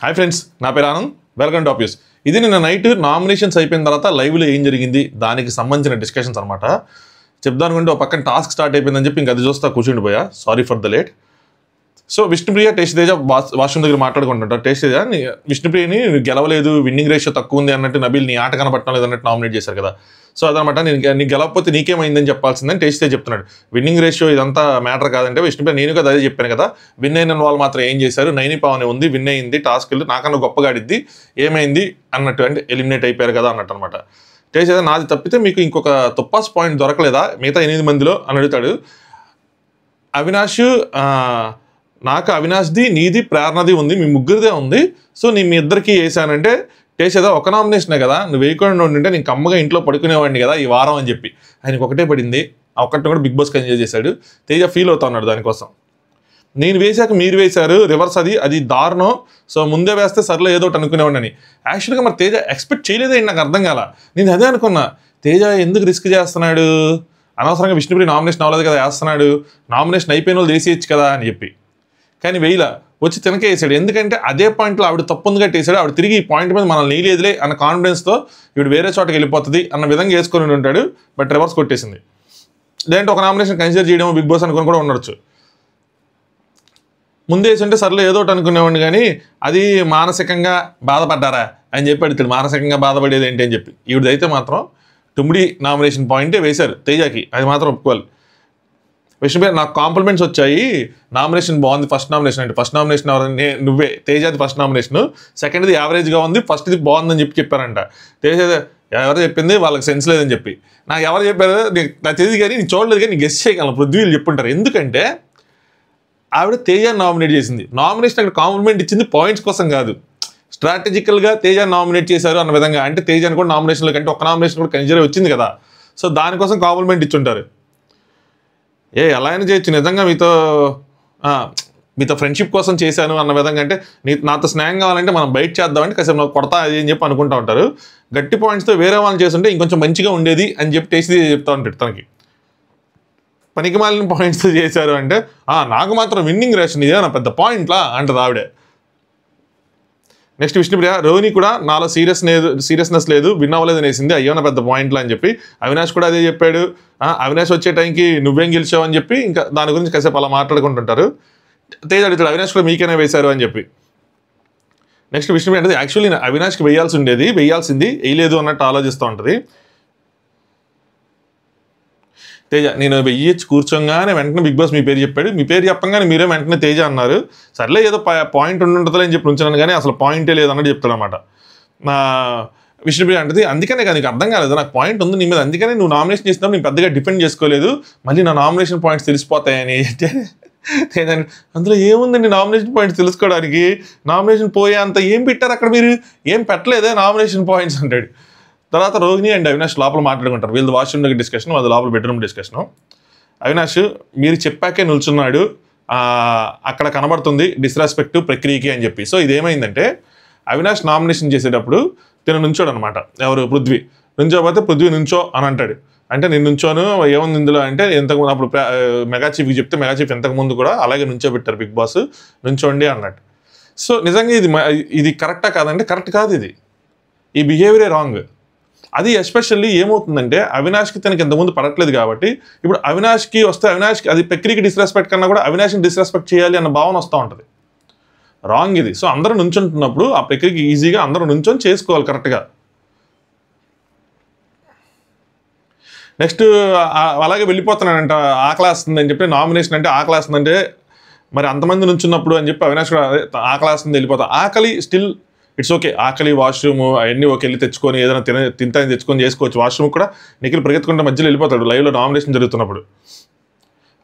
Hi friends, నా పేరు Anand. Welcome to office. ఇది నిన్న నైట్ నామినేషన్స్ అయిపోయిన తర్వాత లైవ్లో ఏం జరిగింది దానికి సంబంధించిన డిస్కషన్స్ అనమాట. చెప్దాం అనుకుంటే ఒక పక్కన టాస్క్ స్టార్ట్ అయిపోయిందని చెప్పి ఇంకా అది చూస్తా కూర్చుండిపోయా. Sorry for the late. So Vishnupriya taste Teja washroom దగ్గర మాట్లాడుకుంటుంటారు. టేస్ట్ తేజ విష్ణుప్రియని గెలవలేదు, విన్నింగ్ రేషియో తక్కువ ఉంది అన్నట్టు నబీల్ నీ ఆట కనపడటం లేదు అన్నట్టు నామినేట్ చేశారు కదా. సో అదనమాట, నీకు గెలవకపోతే నీకేమైందని చెప్పాల్సిందని టేస్ట్ తేజ చెప్తున్నాడు. విన్నింగ్ రేషియో ఇదంతా మ్యాటర్ కాదంటే విష్ణుప్రియ నేను కదా అదే చెప్పాను కదా, విన్ అయిన వాళ్ళు మాత్రం ఏం చేశారు, నైని పావనే ఉంది, విన్ అయింది, టాస్క్లు నాకన్నా గొప్పగా ఆడిద్ది, ఏమైంది అన్నట్టు, అంటే ఎలిమినేట్ అయిపోయారు కదా అన్నట్టు అనమాట. టేస్ట్ తేజ నాది తప్పితే మీకు ఇంకొక తుప్పాస్ పాయింట్ దొరకలేదా మిగతా 8 మందిలో అని అడుగుతాడు. అవినాష్ నాకు అవినాష్ది, నీది, ప్రేరణది ఉంది, మీ ముగ్గురిదే ఉంది. సో నేను మీ ఇద్దరికి వేసానంటే టేసేదా ఒక నామినేషనే కదా, నువ్వు వేయకుండా ఉంటే నేను కమ్మగా ఇంట్లో పడుకునేవాడిని కదా ఈ వారం అని చెప్పి ఆయనకు ఒకటే పడింది. ఆ ఒక్కటి కూడా బిగ్ బాస్కి ఎంజాయ్ చేశాడు. తేజ ఫీల్ అవుతా ఉన్నాడు దానికోసం. నేను వేసాక మీరు వేశారు రివర్స్, అది దారుణం. సో ముందే వేస్తే సర్లే ఏదో ఒకటి అనుకునేవాడిని అని. యాక్చువల్గా మరి తేజ ఎక్స్పెక్ట్ చేయలేదే, నాకు అర్థం కాల. నేను అదే అనుకున్నా, తేజ ఎందుకు రిస్క్ చేస్తున్నాడు, అనవసరంగా విష్ణుప్రియ నామినేషన్ అవ్వలేదు కదా వేస్తున్నాడు, నామినేషన్ అయిపోయిన వాళ్ళు వేసేయచ్చు కదా అని చెప్పి. కానీ వెయ్యిలా వచ్చి తినకే వేసాడు. ఎందుకంటే అదే పాయింట్లో ఆవిడ తప్పుందిగా వేసాడు. ఆవిడ తిరిగి ఈ పాయింట్ మీద మనల్ని నీలేదులే అన్న కాన్ఫిడెన్స్తో ఇవి వేరే చోటకి వెళ్ళిపోతుంది అన్న విధంగా వేసుకొని ఉంటాడు. బట్ రివర్స్ కొట్టేసింది. లేదంటే ఒక నామినేషన్ కన్సిడర్ చేయడం బిగ్ బాస్ అనుకుని కూడా ఉండొచ్చు. ముందే వేసుంటే సర్లే ఏదో ఒకటి అనుకునేవాడిని, కానీ అది మానసికంగా బాధపడ్డారా అని చెప్పి అడుగుతాడు. మానసికంగా బాధపడేది ఏంటి అని చెప్పి. ఈవిడైతే మాత్రం టుమ్మిడి నామినేషన్ పాయింటే వేశారు తేజకి, అది మాత్రం ఒప్పుకోవాలి. విష్ణుప్రియ నాకు కాంప్లిమెంట్స్ వచ్చాయి, నామినేషన్ బాగుంది, ఫస్ట్ నామినేషన్ అంటే ఫస్ట్ నామినేషన్ ఎవరైనా నువ్వే, తేజది ఫస్ట్ నామినేషన్, సెకండ్ది యావరేజ్గా ఉంది, ఫస్ట్ది బాగుందని చెప్పి చెప్పారంట. తేజ ఎవరు చెప్పింది వాళ్ళకి సెన్స్ లేదని చెప్పి. నాకు ఎవరు చెప్పారు నాకు తెలియదు, కానీ నేను చూడలేదు, కానీ నేను గెస్ చేయగలను, పృథ్వీలు చెప్పుంటారు. ఎందుకంటే ఆవిడ తేజాన్ని నామినేట్ చేసింది. నామినేషన్ అక్కడ కాంప్లిమెంట్ ఇచ్చింది పాయింట్స్ కోసం కాదు, స్ట్రాటజికల్గా తేజాన్ని నామినేట్ చేశారు అన్న విధంగా. అంటే తేజాన్ని కూడా నామినేషన్లో కంటే ఒక నామినేషన్ కూడా కన్సిడర్ వచ్చింది కదా, సో దానికోసం కాంప్లిమెంట్ ఇచ్చుంటారు. ఎలా అయినా చేయొచ్చు, నిజంగా మీతో ఫ్రెండ్షిప్ కోసం చేశాను అన్న విధంగా. అంటే నాతో స్నేహం కావాలంటే మనం బయట చేద్దామంటే కాసేపు నాకు కొడతా అది అని చెప్పి అనుకుంటూ ఉంటారు. గట్టి పాయింట్స్తో వేరే వాళ్ళని చేస్తుంటే ఇంకొంచెం మంచిగా ఉండేది అని చెప్పి టేస్ట్ చెప్తా ఉంటాడు. తనకి పనికి మాలిన పాయింట్స్తో చేశారు అంటే నాకు మాత్రం విన్నింగ్ రేషన్ ఇదే నా పెద్ద పాయింట్లా అంటది ఆవిడే. నెక్స్ట్ విష్ణుప్రియ రోహిణి కూడా నాలో సీరియస్నెస్ లేదు, విన్ అవ్వలేదు అనేసింది, అయ్యో నా పెద్ద పాయింట్లు అని చెప్పి. అవినాష్ కూడా అదే చెప్పాడు. అవినాష్ వచ్చే టైంకి నువ్వేం గెలిచావు అని చెప్పి ఇంకా దాని గురించి కాసేపు అలా మాట్లాడుకుంటుంటారు. తేజ అడుగుతాడు అవినాష్ కూడా మీకైనా వేశారు అని చెప్పి. నెక్స్ట్ విష్ణుప్రియ అంటే యాక్చువల్లీ అవినాష్కి వేయాల్సింది వేయలేదు అన్నట్టు ఆలోచిస్తూ ఉంటుంది. తేజ నేను వెయ్యొచ్చి కూర్చోగానే వెంటనే బిగ్ బాస్ మీ పేరు చెప్పాడు, మీ పేరు చెప్పంగానే మీరే వెంటనే తేజ అన్నారు, సర్లే ఏదో పాయింట్ ఉంటుందని చెప్పి ఉంచాను, కానీ అసలు పాయింటే లేదు అన్నట్టు చెప్తాడు అనమాట. విష్ణుప్రియ అంటే అందుకనే కానీ నీకు అర్థం కాలేదు, నాకు పాయింట్ ఉంది నీ మీద, అందుకనే నువ్వు నామినేషన్ చేసినప్పుడు నేను పెద్దగా డిపెండ్ చేసుకోలేదు, మళ్ళీ నా నామినేషన్ పాయింట్స్ తెలిసిపోతాయని. అందులో ఏముందండి నామినేషన్ పాయింట్స్ తెలుసుకోవడానికి, నామినేషన్ పోయే అంత ఏం పెట్టారు అక్కడ, మీరు ఏం పెట్టలేదే నామినేషన్ పాయింట్స్ అంటాడు. తర్వాత రోహిణి అండ్ అవినాష్ లోపల మాట్లాడుకుంటారు. వీళ్ళు వాష్రూమ్ దగ్గర డిస్కషన్, వాళ్ళ లోపల బెడ్రూమ్ డిస్కషను. అవినాష్ మీరు చెప్పాకే నిల్చున్నాడు, అక్కడ కనబడుతుంది డిస్రెస్పెక్ట్ ప్రక్రియకి అని చెప్పి. సో ఇదేమైందంటే అవినాష్ నామినేషన్ చేసేటప్పుడు తిన నుంచోడు అనమాట. ఎవరు పృథ్వీ నుంచోపోతే పృథ్వీ నుంచో అని అంటాడు. అంటే నేను నుంచోను ఏముంది ఇందులో అంటే, ఎంతకుముందు అప్పుడు మెగా చీఫ్కి చెప్తే మెగా చీఫ్ ఎంతకుముందు కూడా అలాగే నుంచోబెట్టారు బిగ్ బాస్, నుంచోండి అన్నట్టు. సో నిజంగా ఇది కరెక్టా కాదంటే కరెక్ట్ కాదు, ఈ బిహేవియరే రాంగ్. అది ఎస్పెషల్లీ ఏమవుతుందంటే అవినాష్కి తనకి ఇంతకుముందు పడట్లేదు కాబట్టి ఇప్పుడు అవినాష్కి వస్తే అవినాష్కి అది ప్రక్రియకి డిస్రెస్పెక్ట్ కన్నా కూడా అవినాష్ని డిస్రెస్పెక్ట్ చేయాలి అన్న భావన వస్తూ ఉంటుంది. రాంగ్ ఇది. సో అందరూ నుంచుంటున్నప్పుడు ఆ ప్రక్రియకి ఈజీగా అందరూ నుంచొని చేసుకోవాలి కరెక్ట్గా. నెక్స్ట్ అలాగే వెళ్ళిపోతున్నానంట, ఆకలేస్తుందని చెప్పి నామినేషన్ అంటే ఆకలేస్తుందంటే మరి అంతమంది నుంచున్నప్పుడు అని చెప్పి అవినాష్ కూడా ఆకలేస్తుంది వెళ్ళిపోతా. ఆకలి స్టిల్ ఇట్స్ ఓకే, ఆకలి వాష్రూమ్ అవన్నీ ఓకే, వెళ్ళి తెచ్చుకొని ఏదైనా తింటాని తెచ్చుకొని చేసుకోవచ్చు. వాష్రూమ్ కూడా నిఖిల్ పరిగెత్తుకుంటే మధ్యలో వెళ్ళిపోతాడు లైవ్లో నామినేషన్ జరుగుతున్నప్పుడు.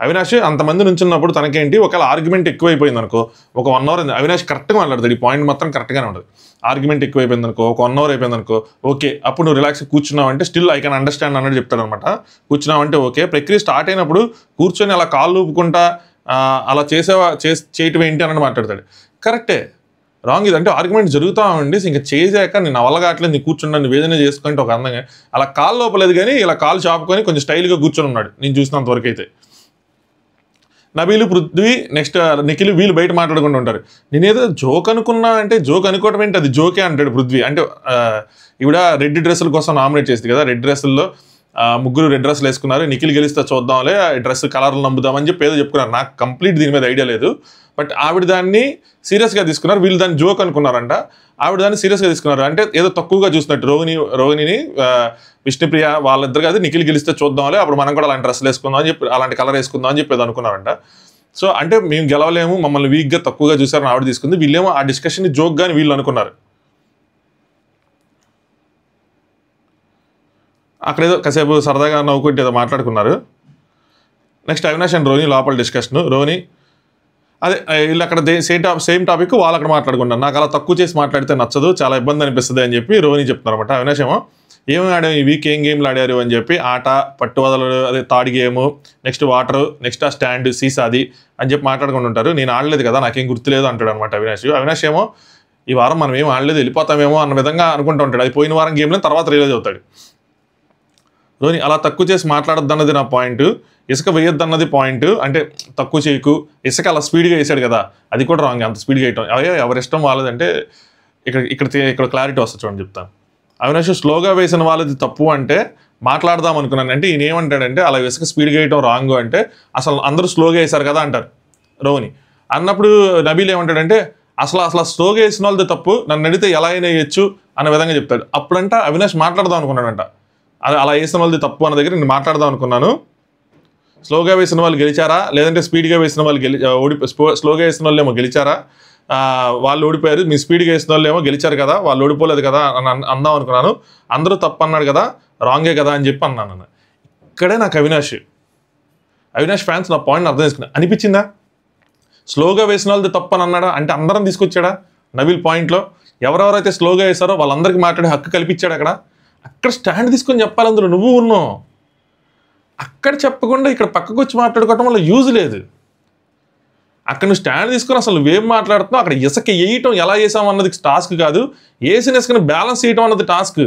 అవినాష్ అంతమంది నుంచున్నప్పుడు తనకేంటి ఒకవేళ ఆర్గ్యుమెంట్ ఎక్కువైపోయింది అనుకో, ఒక 1 అవర్ అవినాష్ కరెక్ట్గా మాట్లాడతాడు, ఈ పాయింట్ మొత్తం కరెక్ట్గానే ఉంటుంది. ఆర్గ్యుమెంట్ ఎక్కువైపోయింది అనుకో, ఒక 1 అవర్ అయిపోయింది అనుకో, ఓకే అప్పుడు నువ్వు రిలాక్స్ కూర్చున్నావు అంటే స్టిల్ ఐ కెన్ అండర్స్టాండ్ అన్నట్టు చెప్తాడు అనమాట. కూర్చున్నావు అంటే ఓకే. ప్రక్రియ స్టార్ట్ అయినప్పుడు కూర్చొని అలా కాళ్ళు ఊపుకుంటా అలా చేయటం ఏంటి అన్నట్టు మాట్లాడతాడు. కరెక్టే, రాంగ్ ఇది. అంటే ఆర్గ్యుమెంట్ జరుగుతూ ఉండి ఇంకా చేసాక నేను అవలగాట్లేదు, నీ కూర్చున్నా నువ్వు ఏదైనా చేసుకుంటే ఒక అందంగా అలా కాళ్ళు లోపలేదు, కానీ ఇలా కాళ్ళు చాపుకొని కొంచెం స్టైల్గా కూర్చొని ఉన్నాడు నేను చూసినంత వరకు అయితే. నబీలు, పృథ్వీ, నెక్స్ట్ నిఖిల్ వీళ్ళు బయట మాట్లాడుకుంటూ ఉంటారు. నేనేదో జోక్ అనుకున్నా అంటే జోక్ అనుకోవడం ఏంటి, అది జోకే అంటాడు పృథ్వీ. అంటే ఈవిడ రెడ్ డ్రెస్సుల కోసం నామినేట్ చేసింది కదా, రెడ్ డ్రెస్సుల్లో ముగ్గురు రెడ్ డ్రెస్సులు వేసుకున్నారు, నిఖిల్ గెలిస్తే చూద్దాంలే డ్రెస్ కలర్లు నమ్ముదామని చెప్పి ఏదో చెప్పుకున్నారు. నాకు కంప్లీట్ దీని మీద ఐడియా లేదు. బట్ ఆవిడ దాన్ని సీరియస్గా తీసుకున్నారు, వీళ్ళు దాన్ని జోక్ అనుకున్నారంట. ఆవిడ దాన్ని సీరియస్గా తీసుకున్నారు, అంటే ఏదో తక్కువగా చూసినట్టు. రోహిణిని విష్ణుప్రియ వాళ్ళిద్దరు కాదు, నిఖిల్ గెలిస్తే చూద్దాంలే, అప్పుడు మనం కూడా అలాంటి డ్రెస్సులు వేసుకుందాం అని చెప్పి, అలాంటి కలర్ వేసుకుందాం అని చెప్పి అనుకున్నారంట. సో అంటే మేము గెలవలేము, మమ్మల్ని వీక్గా తక్కువగా చూసారని ఆవిడ తీసుకుంది. వీళ్ళేమో ఆ డిస్కషన్ని జోక్గా అని వీళ్ళు అనుకున్నారు. అక్కడేదో కాసేపు సరదాగా నవ్వుకుంటే ఏదో మాట్లాడుకున్నారు. నెక్స్ట్ అవినాష్ అండ్ రోహిణి లోపల డిస్కషన్. రోహిణి అదే వీళ్ళు అక్కడ సేమ్ టాపిక్ వాళ్ళు అక్కడ మాట్లాడుకున్నారు. నాకు అలా తక్కువ చేసి మాట్లాడితే నచ్చదు, చాలా ఇబ్బంది అనిపిస్తుంది అని చెప్పి రోహిణి చెప్తున్నారు అనమాట. అవినాష్ ఏమో ఏమేమి ఆడాము ఈ వీక్, ఏం గేమ్లు ఆడారు అని చెప్పి, ఆట, పట్టువదలు, అదే తాడి గేము, నెక్స్ట్ వాటర్, నెక్స్ట్ ఆ స్టాండ్, సీసాది అని చెప్పి మాట్లాడుకుంటుంటారు. నేను ఆడలేదు కదా, నాకేం గుర్తులేదు అంటాడు అనమాట అవినాష్. అవినాష్ ఏమో ఈ వారం మనం ఏం ఆడలేదు, వెళ్ళిపోతామేమో అన్న విధంగా అనుకుంటూ ఉంటాడు. అది పోయిన వారం గేమ్లో తర్వాత రియలైజ్ అవుతాడు. రోహిణి అలా తక్కువ చేసి మాట్లాడద్దు అన్నది నా పాయింట్, ఇసుక వేయొద్దు అన్నది పాయింట్. అంటే తక్కువ చేయకు, ఇసుక అలా స్పీడ్గా వేసాడు కదా, అది కూడా రాంగ్. అంత స్పీడ్గా వేయటం ఎవరిష్టం వాళ్ళదంటే ఇక్కడ క్లారిటీ వస్తుంది చూడండి, చెప్తాను. అవినాష్ స్లోగా వేసిన వాళ్ళది తప్పు అంటే మాట్లాడదాం అనుకున్నాను. అంటే ఈయన ఏమంటాడంటే అలా ఇసుక స్పీడ్గా వేయటం రాంగ్ అంటే అసలు అందరూ స్లోగా వేశారు కదా అంటారు రోహిణి. అన్నప్పుడు నబీల్ ఏమంటాడంటే అసలు స్లోగా వేసిన వాళ్ళది తప్పు, నన్ను అడిగితే ఎలా అయినా వేయచ్చు అన్న విధంగా చెప్తాడు. అప్పుడంట అవినాష్ మాట్లాడదాం అనుకున్నాడంట, అలా వేసిన వాళ్ళది తప్పు అన్న దగ్గర నేను మాట్లాడదాం అనుకున్నాను. స్లోగా వేసిన వాళ్ళు గెలిచారా, లేదంటే స్పీడ్గా వేసిన వాళ్ళు స్లోగా వేసిన వాళ్ళు ఏమో గెలిచారా, వాళ్ళు ఓడిపోయారు, మీ స్పీడ్గా వేసిన వాళ్ళు ఏమో గెలిచారు కదా, వాళ్ళు ఓడిపోలేదు కదా అని అందాం అనుకున్నాను. అందరూ తప్పు అన్నాడు కదా, రాంగే కదా అని చెప్పి అన్నాను. ఇక్కడే నాకు అవినాష్ ఫ్యాన్స్ నా పాయింట్ అర్థం చేసుకున్నా. అనిపించిందా స్లోగా వేసిన వాళ్ళది తప్పు అని అన్నాడా, అంటే అందరం తీసుకొచ్చాడా నబీల్ పాయింట్లో? ఎవరెవరైతే స్లోగా వేశారో వాళ్ళందరికీ మాట్లాడే హక్కు కల్పించాడు. అక్కడ స్టాండ్ తీసుకొని చెప్పాలి, అందులో నువ్వు ఉన్నావు. అక్కడ చెప్పకుండా ఇక్కడ పక్కకు వచ్చి మాట్లాడుకోవటం వల్ల యూజ్ లేదు. అక్కడ నువ్వు స్టాండ్ తీసుకొని అసలు నువ్వేం మాట్లాడుతున్నావు, అక్కడ ఇసుక వేయటం ఎలా వేసాం అన్నది టాస్క్ కాదు, వేసిన ఇసుకని బ్యాలెన్స్ చేయటం అన్నది టాస్క్.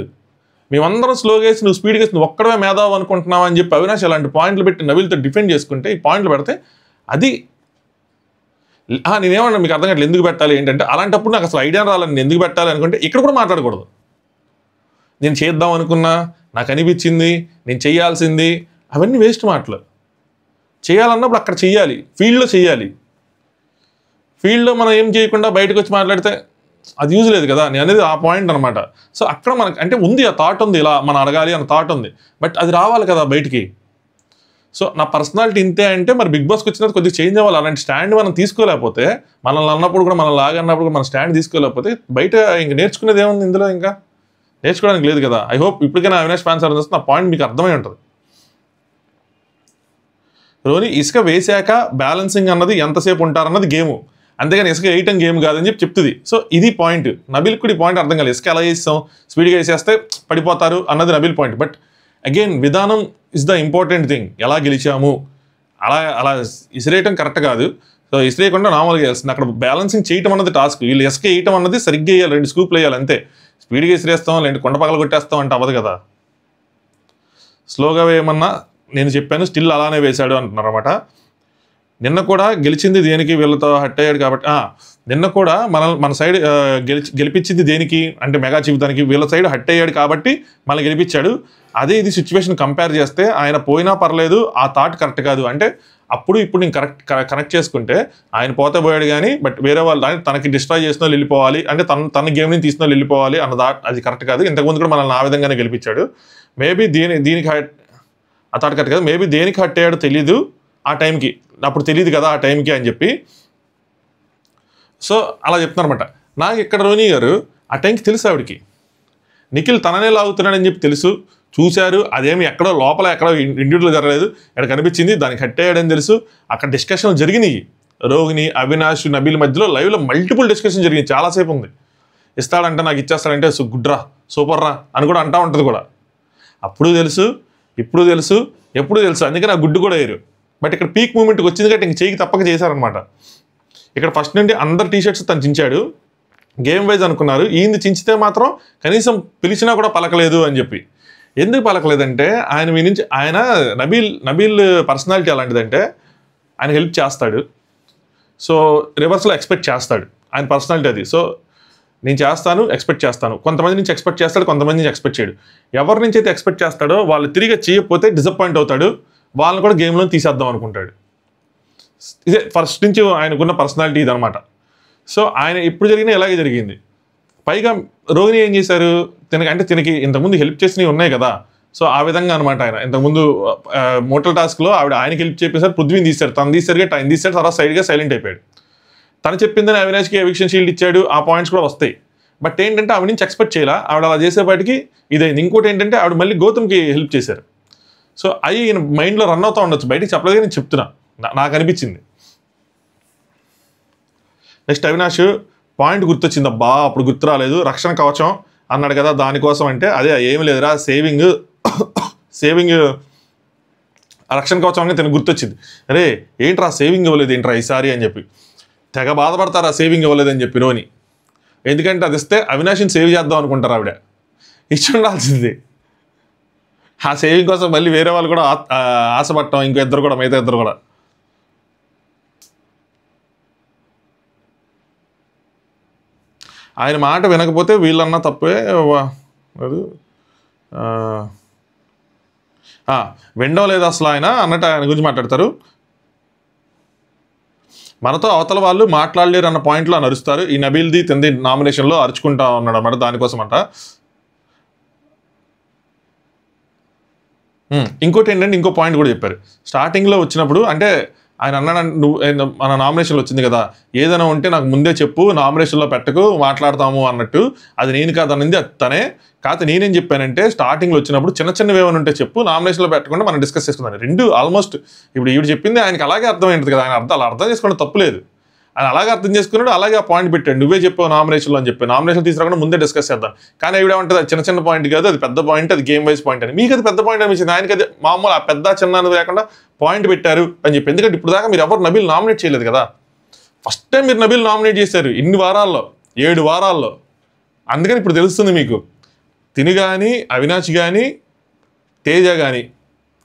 మేమందరం స్లోగా వేసి నువ్వు స్పీడ్గా వేసి నువ్వు ఒక్కడమే మేధావు అనుకుంటున్నావు అని చెప్పి అవినాష్ అలాంటి పాయింట్లు పెట్టి నవీల్తో డిఫెండ్ చేసుకుంటే, ఈ పాయింట్లు పెడితే అది నేనేమన్నా మీకు అర్థం కావట్లేదు ఎందుకు పెట్టాలి ఏంటంటే, అలాంటప్పుడు నాకు అసలు ఐడియా రాలని నేను ఎందుకు పెట్టాలి అనుకుంటే ఇక్కడ కూడా మాట్లాడకూడదు. నేను చేద్దాం అనుకున్నా, నాకు అనిపించింది, నేను చేయాల్సింది, అవన్నీ వేస్ట్ మాటలు. చేయాలన్నప్పుడు అక్కడ చెయ్యాలి, ఫీల్డ్లో చెయ్యాలి. ఫీల్డ్లో మనం ఏం చేయకుండా బయటకు వచ్చి మాట్లాడితే అది యూజ్ లేదు కదా, నేను అనేది ఆ పాయింట్ అనమాట. సో అక్కడ మనకు అంటే ఉంది, ఆ థాట్ ఉంది, ఇలా మనం అడగాలి అన్న థాట్ ఉంది, బట్ అది రావాలి కదా బయటికి. సో నా పర్సనాలిటీ ఇంతే అంటే మరి బిగ్ బాస్కి వచ్చినది కొద్దిగా చేంజ్ అవ్వాలి. అలాంటి స్టాండ్ మనం తీసుకోలేకపోతే, మనల్ని అన్నప్పుడు కూడా మనం లాగన్నప్పుడు కూడా మన స్టాండ్ తీసుకోలేకపోతే బయట ఇంక నేర్చుకునేది ఏముంది ఇందులో, ఇంకా నేర్చుకోవడానికి లేదు కదా. ఐ హోప్ ఇప్పటికైనా అవినాష్ ఫ్యాన్స్ అర్థం చేస్తే నా పాయింట్ మీకు అర్థమై ఉంటుంది. రోహిణి ఇసుక వేసాక బ్యాలెన్సింగ్ అన్నది ఎంతసేపు ఉంటారన్నది గేము, అంతేగాని ఇసుక వేయటం గేమ్ కాదని చెప్తుంది. సో ఇది పాయింట్. నబీల్ కూడా ఈ పాయింట్ అర్థం కాలేదు. ఇసుక ఎలా వేస్తాం, స్పీడ్గా వేసేస్తే పడిపోతారు అన్నది నబీల్ పాయింట్. బట్ అగైన్ విధానం ఇస్ ద ఇంపార్టెంట్ థింగ్. ఎలా గెలిచాము, అలా ఇసిరేయటం కరెక్ట్ కాదు. సో ఇసిరేయకుండా నార్మల్గా వేయాల్సింది. అక్కడ బ్యాలెన్సింగ్ చేయటం అన్నది టాస్క్. వీళ్ళు ఇసుక వేయటం అన్నది సరిగ్గా వేయాలి, 2 స్కూప్లు వేయాలి అంతే. స్పీడ్గా ఇసిరేస్తాం, లేదంటే కొండ పగల కొట్టేస్తాం అంటే అవ్వదు కదా. స్లోగా వేయమన్నా నేను చెప్పాను, స్టిల్ అలానే వేశాడు అంటున్నారు అనమాట. నిన్న కూడా గెలిచింది దేనికి, వీళ్ళతో హట్ అయ్యాడు కాబట్టి. నిన్న కూడా మన సైడ్ గెలిపించింది దేనికి అంటే మెగా జీవితానికి, వీళ్ళ సైడ్ హట్ అయ్యాడు కాబట్టి మనల్ని గెలిపించాడు. అదే ఇది సిచ్యువేషన్ కంపేర్ చేస్తే ఆయన పోయినా పర్లేదు, ఆ థాట్ కరెక్ట్ కాదు. అంటే అప్పుడు ఇప్పుడు నేను కనెక్ట్ చేసుకుంటే ఆయన పోతే పోయాడు కానీ, బట్ వేరే వాళ్ళు తనకి డిస్ట్రాయ్ చేసిన వాళ్ళు వెళ్ళిపోవాలి, అంటే తన గేమ్ని తీసిన వాళ్ళు వెళ్ళిపోవాలి అన్న అది కరెక్ట్ కాదు. ఇంతకుముందు కూడా మనల్ని ఆ విధంగానే గెలిపించాడు. మేబీ దీనికి ఆ థాట్ కరెక్ట్ కాదు. మేబీ దేనికి హట్ అయ్యాడో తెలీదు ఆ టైంకి, అప్పుడు తెలియదు కదా ఆ టైంకి అని చెప్పి. సో అలా చెప్తున్నారన్నమాట. నాకు ఇక్కడ రోహిణి గారు ఆ టైంకి తెలుసు ఆవిడికి నిఖిల్ తననే లాగుతున్నాడని చెప్పి తెలుసు, చూశారు. అదేమి ఎక్కడో లోపల ఎక్కడో ఇండివిజువల్ జరగలేదు, ఇక్కడ కనిపించింది, దానికి హట్ అయ్యాడని తెలుసు. అక్కడ డిస్కషన్ జరిగినాయి, రోహిణి, అవినాష్, నబీల్ మధ్యలో లైవ్లో మల్టిపుల్ డిస్కషన్ జరిగింది, చాలాసేపు ఉంది. ఇస్తాడంటే నాకు ఇచ్చేస్తాడంటే గుడ్ రా, సూపర్ రా అని కూడా అంటూ ఉంటుంది కూడా. అప్పుడు తెలుసు, ఇప్పుడు తెలుసు, ఎప్పుడు తెలుసు. అందుకని ఆ గుడ్డు కూడా వేయరు. బట్ ఇక్కడ పీక్ మూమెంట్కి వచ్చింది కాబట్టి ఇంక చేయికి తప్పక చేశారనమాట. ఇక్కడ ఫస్ట్ నుండి అందరు టీషర్ట్స్ తను చించాడు, గేమ్ వైజ్ అనుకున్నారు. ఈయన చించితే మాత్రం కనీసం పిలిచినా కూడా పలకలేదు అని చెప్పి. ఎందుకు పలకలేదంటే ఆయన మీ నుంచి నబీల్ పర్సనాలిటీ అలాంటిదంటే ఆయన హెల్ప్ చేస్తాడు. సో రివర్స్లో ఎక్స్పెక్ట్ చేస్తాడు, ఆయన పర్సనాలిటీ అది. సో నేను చేస్తాను, ఎక్స్పెక్ట్ చేస్తాను. కొంతమంది నుంచి ఎక్స్పెక్ట్ చేస్తాడు, కొంతమంది నుంచి ఎక్స్పెక్ట్ చేయడు. ఎవరి నుంచి అయితే ఎక్స్పెక్ట్ చేస్తాడో వాళ్ళు తిరిగి చేయకపోతే డిసప్పాయింట్ అవుతాడు, వాళ్ళని కూడా గేమ్లో తీసేద్దాం అనుకుంటాడు. ఇదే ఫస్ట్ నుంచి ఆయనకున్న పర్సనాలిటీ ఇదనమాట. సో ఆయన ఎప్పుడు జరిగినా ఇలాగే జరిగింది. పైగా రోహిణి ఏం చేశారు, తినకి ఇంతకుముందు హెల్ప్ చేసినవి ఉన్నాయి కదా, సో ఆ విధంగా అనమాట. ఆయన ఇంతకుముందు మోటల్ టాస్క్లో ఆయనకి హెల్ప్ చేసేసారు, పృథ్వీని తీశారు, తను తీశారు, ఆయన తీశారు, తర్వాత సైడ్గా సైలెంట్ అయిపోయాడు. తను చెప్పిందని అవినాష్కి ఎవిక్షన్ షీల్డ్ ఇచ్చాడు, ఆ పాయింట్స్ కూడా వస్తాయి. బట్ ఏంటంటే ఆవిడ నుంచి ఎక్స్పెక్ట్ చేయాల, ఆవిడ అలా చేసేపాటికి ఇదైంది. ఇంకోటి ఏంటంటే ఆవిడ మళ్ళీ గౌతమ్కి హెల్ప్ చేశారు. సో అవి ఈయన మైండ్లో రన్ అవుతూ ఉండొచ్చు, బయటికి చెప్పలేదు, నేను చెప్తున్నా, నాకు అనిపించింది. నెక్స్ట్ అవినాష్ పాయింట్ గుర్తొచ్చింది, అబ్బా అప్పుడు గుర్తు రాలేదు, రక్షణ కవచం అన్నాడు కదా దానికోసం. అంటే అదే ఏమి లేదురా, సేవింగ్ రక్షణ కవచం అని తనకు గుర్తొచ్చింది. అరే ఏంట్రా సేవింగ్ ఇవ్వలేదు ఏంట్రా ఈసారి అని చెప్పి తెగ బాధపడతారు, ఆ సేవింగ్ ఇవ్వలేదని చెప్పి రోని. ఎందుకంటే అది ఇస్తే అవినాష్ని సేవ్ చేద్దాం అనుకుంటారు, ఆవిడ ఇచ్చి ఉండాల్సింది. ఆ సేవింగ్ కోసం మళ్ళీ వేరే వాళ్ళు కూడా ఆశపడటం, ఇంకో ఇద్దరు కూడా, మిగతా ఇద్దరు కూడా. ఆయన మాట వినకపోతే వీళ్ళన్నా తప్పే. వినడం లేదు అసలు ఆయన అన్నట్టు ఆయన గురించి మాట్లాడతారు. మనతో అవతల వాళ్ళు మాట్లాడలేరు అన్న పాయింట్లో నడుస్తారు. ఈ నబీల్ది తింది నామినేషన్లో అరుచుకుంటా ఉన్నాడు అన్నమాట, దానికోసం అంట. ఇంకోటి ఏంటంటే ఇంకో పాయింట్ కూడా చెప్పారు స్టార్టింగ్లో వచ్చినప్పుడు. అంటే ఆయన అన్నాడు, నువ్వు మన నామినేషన్లో వచ్చింది కదా, ఏదైనా ఉంటే నాకు ముందే చెప్పు, నామినేషన్లో పెట్టకు, మాట్లాడతాము అన్నట్టు. అది నేను కాదనింది, అది తనే. కాకపోతే నేనేం చెప్పానంటే స్టార్టింగ్లో వచ్చినప్పుడు చిన్న చిన్నవి ఏమైనా ఉంటే చెప్పు, నామినేషన్లో పెట్టకుండా మనం డిస్కస్ చేసుకుందాం. రెండు ఆల్మోస్ట్ ఇప్పుడు ఈవిడ చెప్పింది ఆయనకి అలాగే అర్థమైంటుంది కదా, ఆయన అలా అర్థం చేసుకోవడం తప్పులేదు. ఆయన అలాగే అర్థం చేసుకున్నాడు, అలాగే ఆ పాయింట్ పెట్టాడు, నువ్వే చెప్పావు నామినేషన్లో అని చెప్పి. నామినేషన్ తీసుకురాకుండా ముందే డిస్కస్ చేద్దాం. కానీ ఈవిడేమంటుంది, అది చిన్న చిన్న పాయింట్ కాదు, అది పెద్ద పాయింట్, అది గేమ్ వైజ్ పాయింట్ అని. మీకు అది పెద్ద పాయింట్ అనిపించింది, ఆయనకి అది మామూలు ఆ పెద్ద చిన్న అనేది లేకుండా పాయింట్ పెట్టారు అని చెప్పి. ఎందుకంటే ఇప్పుడు దాకా మీరు ఎవరు నబీల్ నామినేట్ చేయలేదు కదా, ఫస్ట్ టైం మీరు నబీల్ నామినేట్ చేశారు ఇన్ని వారాల్లో, 7 వారాల్లో. అందుకని ఇప్పుడు తెలుస్తుంది మీకు. తిని కానీ, అవినాష్ కానీ, తేజ కానీ,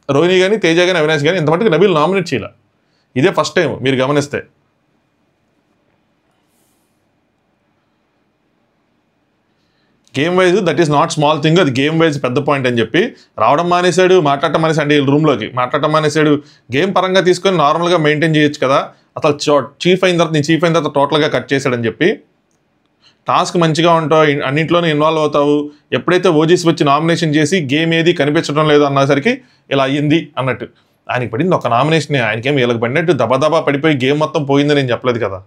రోహిణి కానీ, తేజ కానీ, అవినాష్ కానీ ఇంతమట్టుకు నబీల్ నామినేట్ చేయాలి. ఇదే ఫస్ట్ టైం మీరు గమనిస్తే. Game wise that is not small thing, అది గేమ్ వైజ్ పెద్ద పాయింట్ అని చెప్పి రావడం మానేశాడు, మాట్లాడటం మానేసి అంటే రూమ్లోకి మాట్లాడటం మానేశాడు. గేమ్ పరంగా తీసుకొని నార్మల్గా మెయింటైన్ చేయొచ్చు కదా, అసలు చీఫ్ అయిన తర్వాత టోటల్గా కట్ చేశాడని చెప్పి. టాస్క్ మంచిగా ఉంటావు, అన్నింటిలోనే ఇన్వాల్వ్ అవుతావు, ఎప్పుడైతే ఓజీస్ వచ్చి నామినేషన్ చేసి గేమ్ ఏది కనిపించడం లేదు అన్నసరికి ఇలా అయ్యింది అన్నట్టు. ఆయనకి పడింది ఒక నామినేషనే, ఆయనకేం వీళ్ళకి పడినట్టు దబదబా పడిపోయి గేమ్ మొత్తం పోయిందని నేను చెప్పలేదు కదా.